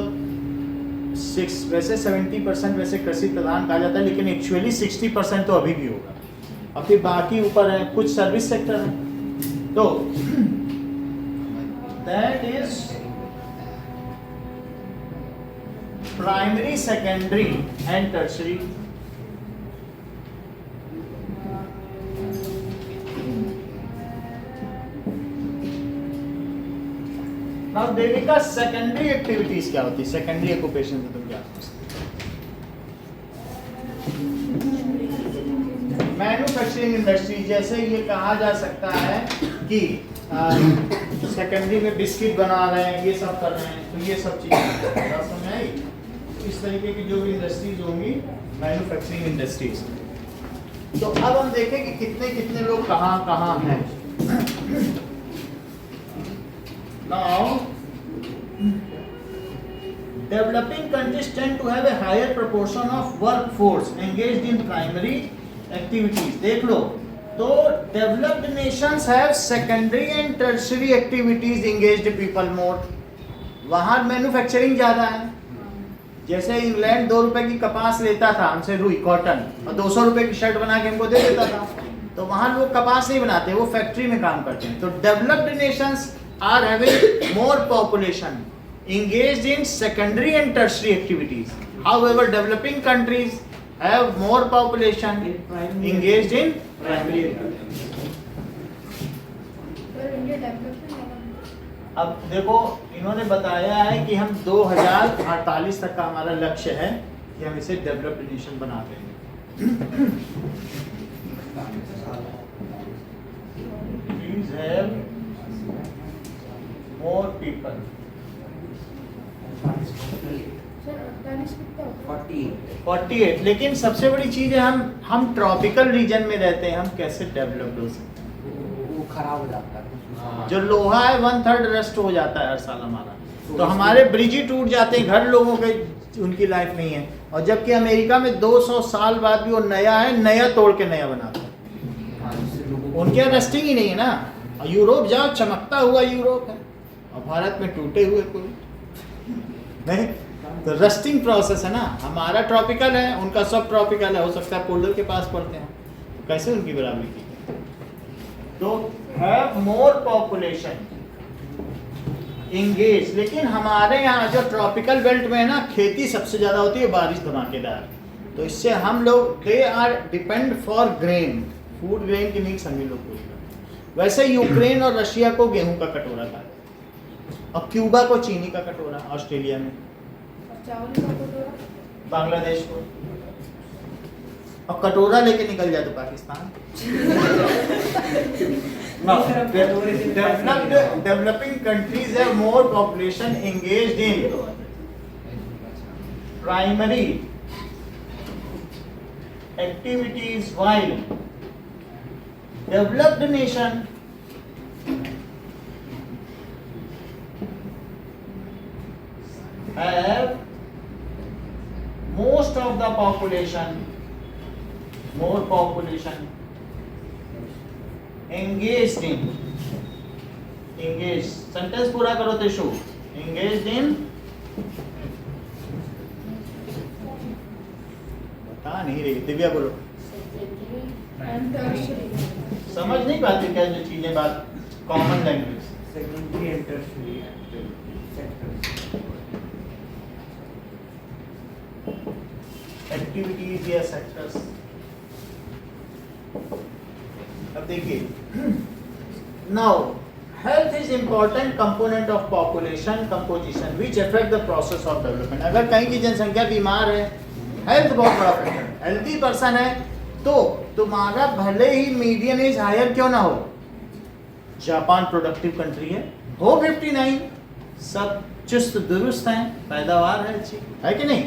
6 वैसे 70% वैसे कृषि प्रधान कहा जाता है, लेकिन एक्चुअली 60% तो अभी भी होगा। और फिर बाकी ऊपर है कुछ सर्विस सेक्टर है। तो that is primary, secondary and tertiary. Now Devika, secondary activities क्या होती है? सेकेंडरी ऑक्यूपेशन से तुम क्या मैन्युफैक्चरिंग इंडस्ट्री, जैसे ये कहा जा सकता है कि सेकेंडरी में बिस्किट बना रहे हैं, ये सब कर रहे हैं, तो ये सब चीजें समझ आई। इस तरीके की जो भी इंडस्ट्रीज होंगी मैन्युफैक्चरिंग इंडस्ट्रीज। तो अब हम देखें कि कितने कितने लोग कहाँ कहाँ हैं। Now, developing countries tend to have a higher proportion of workforce engaged in primary activities. देख लो, तो developed nations have secondary and tertiary activities engaged people more. वहाँ मैन्युफैक्चरिंग ज़्यादा है। जैसे इंग्लैंड 2 रुपए की कपास लेता था हमसे, रुई कॉटन, और 200 रुपए की शर्ट बना के हमको दे देता था। तो वहाँ लोग कपास नहीं बनाते, वो फैक्ट्री में काम करते हैं। तो developed Nations are having more population engaged in secondary and tertiary activities. However, developing countries have more population engaged in primary activities. पर इंडिया डेवलपमेंट है। अब देखो, इन्होंने बताया है कि हम 2048 तक का हमारा लक्ष्य है कि हम इसे डेवलप्ड नेशन बना देंगे। Please have more people. Sir 48 कितना होता है? 48। लेकिन सबसे बड़ी चीज है हम ट्रॉपिकल रीजन में रहते हैं, हम कैसे डेवलप हो सकते हैं? वो खराब हो जाता है। जो लोहा है 1/3 रस्ट हो जाता है हर साल हमारा। तो हमारे ब्रिज ही टूट जाते हैं, घर लोगों के उनकी लाइफ नहीं है। और जबकि अमेरिका में 200 साल बाद भी वो नया है, नया तोड़ के नया बनाता है। उनके यहाँ रस्टिंग ही नहीं है ना। और यूरोप जाओ, चमकता हुआ यूरोप है, और भारत में टूटे हुए कोई नहीं। तो रस्टिंग प्रोसेस है ना। हमारा ट्रॉपिकल है, उनका सब ट्रॉपिकल है। हो सकता है पोल्डर के पास पड़ते हैं, तो कैसे उनकी बराबरी की जाए? तो हैव मोर पॉपुलेशन इंगेज। लेकिन हमारे यहाँ जो ट्रॉपिकल बेल्ट में है ना, खेती सबसे ज्यादा होती है, बारिश धमाकेदार। तो इससे हम लोग they are depend for grain, food grain की नहीं समझे लोग कोई। वैसे यूक्रेन और रशिया को गेहूं का कटोरा था, और क्यूबा को चीनी का कटोरा, ऑस्ट्रेलिया में और चावल का कटोरा? बांग्लादेश को। और कटोरा लेके निकल जाए तो Pakistan. Developing countries have more population engaged in primary activities, while developed nation have most of the population, more population engaged in, engaged, sentence पूरा करो तेशु, engaged in, बता नहीं रही दिव्या बोलो, And tertiary. समझ नहीं पाती क्या जो चीजें बात common language Secondary and tertiary sectors. Activities या सेक्टर्स। अब देखिए, now health is important component of population composition which affect the process of development. अगर कहीं की जनसंख्या बीमार है, हेल्थ बहुत बड़ा फैक्टर है। हेल्थी पर्सन है तो तुम्हारा भले ही मीडियन एज हायर क्यों ना हो, जापान प्रोडक्टिव कंट्री है, हो 59, सब चुस्त दुरुस्त हैं, पैदावार है अच्छी, है कि नहीं?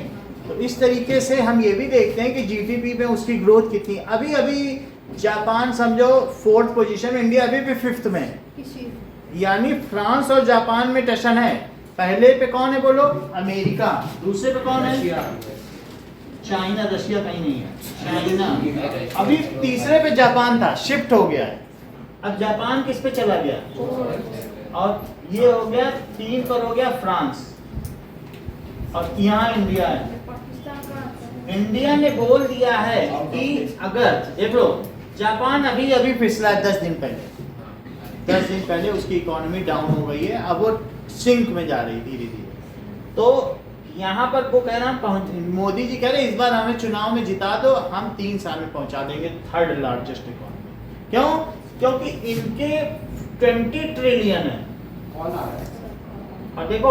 तो इस तरीके से हम ये भी देखते हैं कि जीडीपी में उसकी ग्रोथ कितनी। अभी अभी जापान समझो 4th पोजीशन में, इंडिया अभी भी 5th में है, किसी यानी फ्रांस और जापान में टशन है। पहले पे कौन है बोलो? अमेरिका। दूसरे पे कौन है? चाइना। रशिया कहीं नहीं है, चाइना। अभी तीसरे पे जापान था, शिफ्ट हो गया है। अब जापान किस पे चला गया? और ये हो गया 3 पर हो गया फ्रांस, और यहाँ इंडिया है। पाकिस्तान का आता है। इंडिया ने बोल दिया है कि अगर देख लो, जापान अभी अभी फिसला है 10 दिन पहले, 10 दिन पहले उसकी इकोनॉमी डाउन हो गई है, अब वो सिंक में जा रही धीरे धीरे। तो यहाँ पर वो कह रहा है, मोदी जी कह रहे इस बार हमें चुनाव में जिता दो, हम 3 साल में पहुंचा देंगे 3rd लार्जेस्ट इकोनॉमी। क्यों? क्योंकि इनके 20 ट्रिलियन है, कौन आ रहा है? और देखो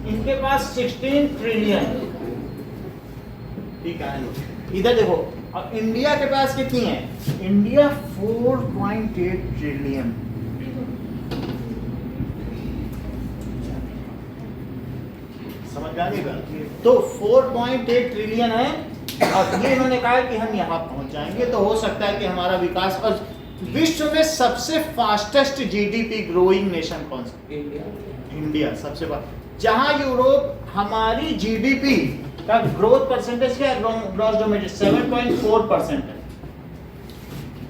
इनके पास 16 ट्रिलियन, ठीक है। इधर देखो, और इंडिया के पास कितनी है? India 4.8 trillion. समझ में आ गई बात? तो 4.8 ट्रिलियन है, और ये इन्होंने कहा कि हम यहाँ पहुंच जाएंगे, तो हो सकता है कि हमारा विकास। और विश्व में सबसे फास्टेस्ट जीडीपी ग्रोइंग नेशन कौन सा? इंडिया सबसे बड़ा। जहां यूरोप, हमारी जीडीपी का ग्रोथ परसेंटेज क्या है? ग्रॉस डोमेस्टिक 7.4% है,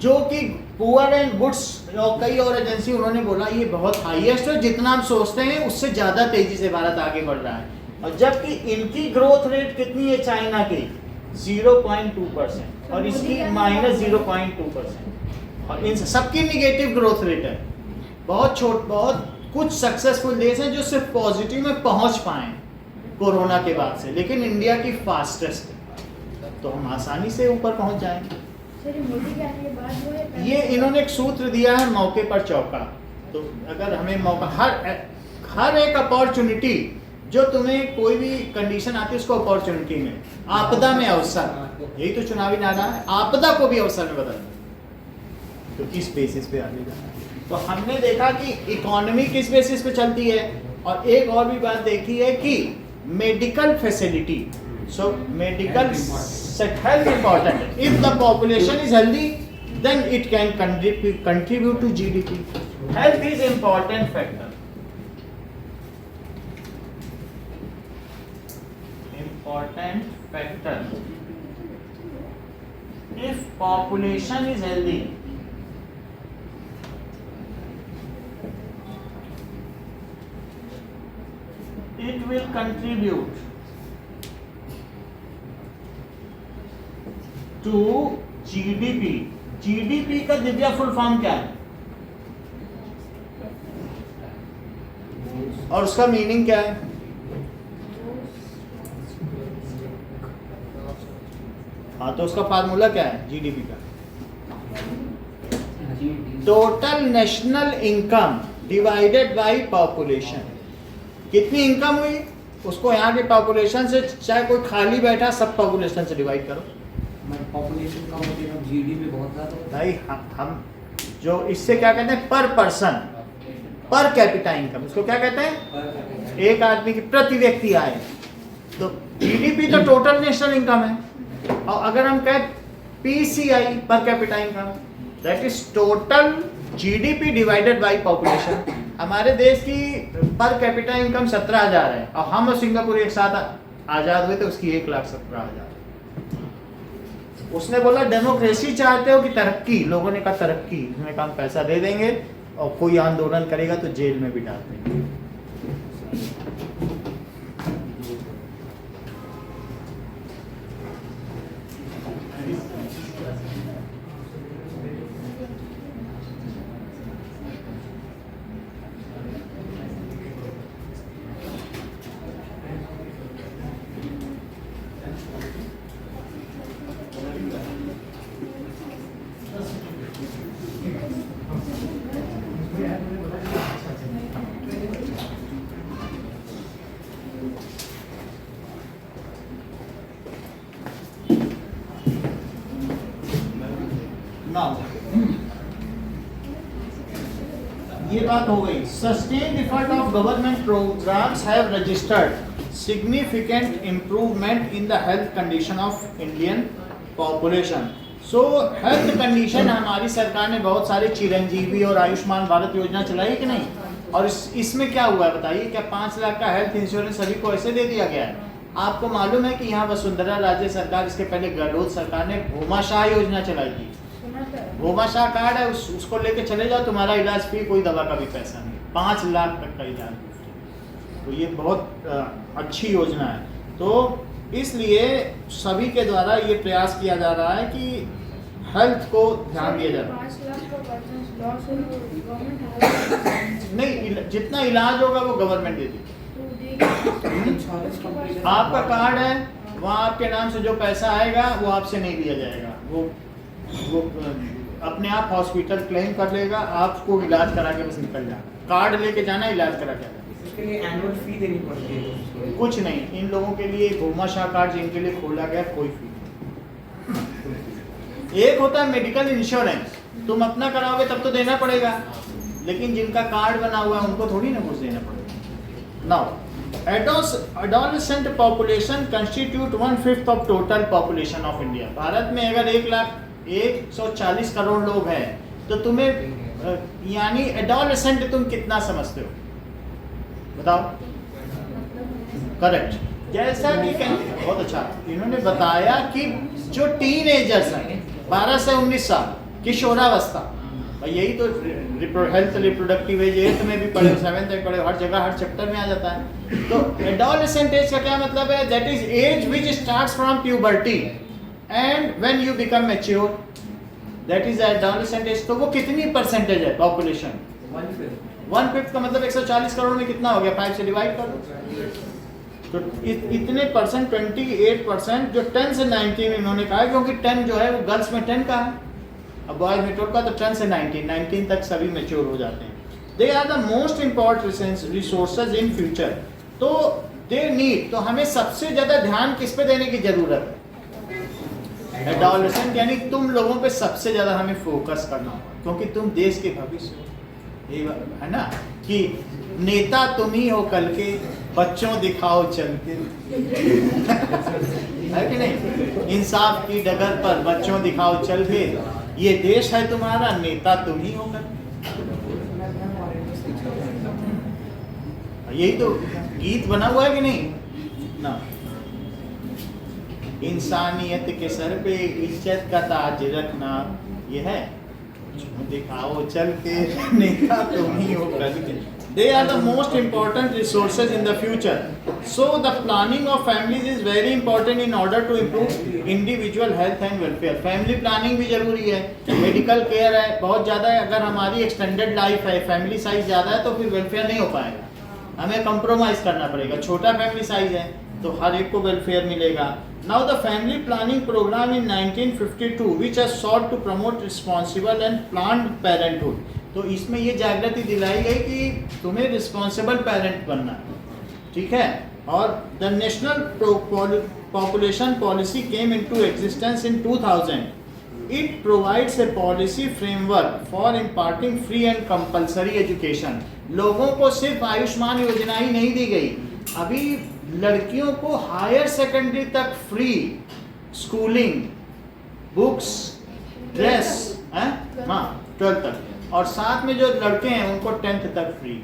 जो कि पुअर एंड गुड्स और कई और एजेंसी उन्होंने बोला ये बहुत हाईएस्ट है, जितना हम सोचते हैं उससे ज्यादा तेजी से भारत आगे बढ़ रहा है। और जबकि इनकी ग्रोथ रेट कितनी है चाइना की? 0.2%, और इसकी -0.2%, और इन सबकी निगेटिव ग्रोथ रेट है। बहुत कुछ सक्सेसफुल देश हैं जो सिर्फ पॉजिटिव में पहुंच पाए कोरोना के बाद से, लेकिन इंडिया की फास्टेस्ट है, तो हम आसानी से ऊपर पहुंच जाएंगे। सर ये मोदी क्या है, ये बात वो है ये इन्होंने एक सूत्र दिया है, मौके पर चौका। तो अगर हमें मौका, हर एक अपॉर्चुनिटी, जो तुम्हें कोई भी कंडीशन आती है उसको अपॉर्चुनिटी में, आपदा में अवसर, यही तो चुनावी नारा है, आपदा को भी अवसर में बदलना। तो किस बेसिस पे आगे जाना है? तो हमने देखा कि इकोनॉमी किस बेसिस पे चलती है, और एक और भी बात देखी है कि medical facility. So medical health important है। If the population is healthy then it can contribute to GDP. Health is important factor, important factor. If population is healthy, it will contribute to GDP. GDP का Divya full form क्या है और उसका meaning क्या है? हाँ, तो उसका फार्मूला क्या है जीडीपी का? Total national income divided by population. कितनी इनकम हुई उसको यहाँ के पॉपुलेशन से, चाहे कोई खाली बैठा, सब पॉपुलेशन से डिवाइड करो। पॉपुलेशन कम होती है, जीडीपी बहुत ज़्यादा। भाई हम जो इससे क्या कहते हैं, पर पर्सन, पर कैपिटा इनकम, उसको क्या कहते हैं? एक आदमी की प्रति व्यक्ति आय। तो जीडीपी तो टोटल नेशनल इनकम है, और अगर हम कहें PCI, per capita income, that is total GDP divided by population. हमारे देश की पर कैपिटा इनकम 17,000 है, और हम और सिंगापुर एक साथ आजाद हुए थे, उसकी 1,17,000। उसने बोला डेमोक्रेसी चाहते हो कि तरक्की? लोगों ने कहा तरक्की। उसने कहा हम पैसा दे देंगे और कोई आंदोलन करेगा तो जेल में भी डाल देंगे। ये बात हो गई। Sustained effort of government programs have registered significant improvement in the health condition of Indian population. So health condition हमारी सरकार ने बहुत सारे चिरंजीवी और आयुष्मान भारत योजना चलाई कि नहीं? और इसमें क्या हुआ है बताइए? क्या 5 लाख का हेल्थ इंश्योरेंस सभी को ऐसे दे दिया गया है? आपको मालूम है कि यहाँ वसुंधरा राजे सरकार, इसके पहले गहलोत सरकार ने भूमाशाह योजना चलाई थी। भूमाशाह कार्ड है, उसको लेके चले जाओ, तुम्हारा इलाज फ्री, कोई दवा का भी पैसा नहीं, 5 लाख तक का इलाज। तो ये बहुत अच्छी योजना है। तो इसलिए सभी के द्वारा ये प्रयास किया जा रहा है कि हेल्थ को ध्यान दिया जाए। 5 लाख का पर्सेंट लॉस है वो गवर्नमेंट नहीं, जितना इलाज होगा वो गवर्नमेंट दे देगी। आपका कार्ड है, वहाँ आपके नाम से जो पैसा आएगा वो आपसे नहीं लिया जाएगा, वो अपने आप हॉस्पिटल क्लेम कर लेगा, आपको इलाज करा के बस निकल जाना। कार्ड लेके जाना, इलाज करा के आना। इसके लिए एनुअल फी देनी पड़ती है? कुछ नहीं, इन लोगों के लिए भूमाशाह कार्ड जिनके लिए खोला गया कोई फी नहीं। एक होता है मेडिकल इंश्योरेंस, तुम अपना कराओगे तब तो देना पड़ेगा, लेकिन जिनका कार्ड बना हुआ है उनको थोड़ी ना कुछ देना पड़ेगा। Now adolescent population constitute 1/5 of total population of India। Bharat में अगर 140 करोड़ लोग हैं तो तुम्हें यानी एडोलेसेंट तुम कितना समझते हो बताओ? करेक्ट। जैसा कि बहुत अच्छा इन्होंने बताया कि जो टीनेजर्स हैं 12 से 19 साल, किशोरावस्था, भाई यही तो हेल्थ रिप्रोडक्टिव एज 8th में भी पढ़े, 7th में पढ़े, हर जगह हर चैप्टर में आ जाता है। तो एडोलेसेंट एज का क्या मतलब है? That is age which starts from puberty and when you become mature, that is adolescent age. तो वो कितनी परसेंटेज है पॉपुलेशन? 1/5 का मतलब 140 करोड़ में कितना हो गया? 5 से डिवाइड कर दो। तो इतने परसेंट 28% जो 10 से 19 इन्होंने कहा, क्योंकि 10 जो है वो गर्ल्स में 10 का है, अब बॉयज में 12 का, तो 10 से 19 तक सभी मैच्योर हो जाते हैं। They are the most important resources in future. तो दे नीड, तो हमें सबसे ज्यादा ध्यान किस पे देने की जरूरत है? एडोलेसेंट, यानी तुम लोगों पे सबसे ज्यादा हमें फोकस करना होगा, क्योंकि तुम देश के भविष्य हो। ये है ना कि नेता तुम ही हो कल के, बच्चों दिखाओ चल के है कि नहीं? इंसाफ की डगर पर बच्चों दिखाओ चल के, ये देश है तुम्हारा, नेता तुम ही हो कल। यही तो गीत बना हुआ है कि नहीं ना? इंसानियत के सर पे इज्जत का ताज रखना, ये है दिखाओ चल के, नेता तुम ही हो कल के। They are the most important resources in the future. So the planning of families is very important in order to improve individual health and welfare. Family planning भी जरूरी है, मेडिकल केयर है बहुत ज़्यादा है। अगर हमारी एक्सटेंडेड लाइफ है, फैमिली साइज ज़्यादा है, तो फिर वेलफेयर नहीं हो पाएगा, हमें कंप्रोमाइज़ करना पड़ेगा। छोटा फैमिली साइज है तो हर एक को वेलफेयर मिलेगा। Now the family planning program in 1952 which has sought to promote responsible and planned parenthood, तो इसमें ये जागृति दिलाई गई कि तुम्हें रिस्पॉन्सिबल पेरेंट बनना है, ठीक है। और the national population policy came into existence in 2000। It provides a policy framework for imparting free and compulsory education. लोगों को सिर्फ आयुष्मान योजना ही नहीं दी गई, अभी लड़कियों को हायर सेकेंडरी तक फ्री स्कूलिंग, बुक्स, ड्रेस, हाँ 12th तक, और साथ में जो लड़के हैं उनको 10th तक फ्री,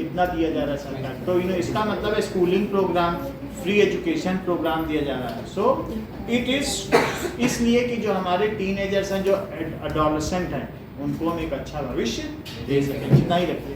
इतना दिया जा रहा है सरकार। तो इसका मतलब है schooling program, free education program दिया जा रहा है। सो इट इज़ इसलिए कि जो हमारे टीनेजर्स हैं, जो एडोलसेंट हैं, उनको हम एक अच्छा भविष्य दे सकें। इतना ही रखिए।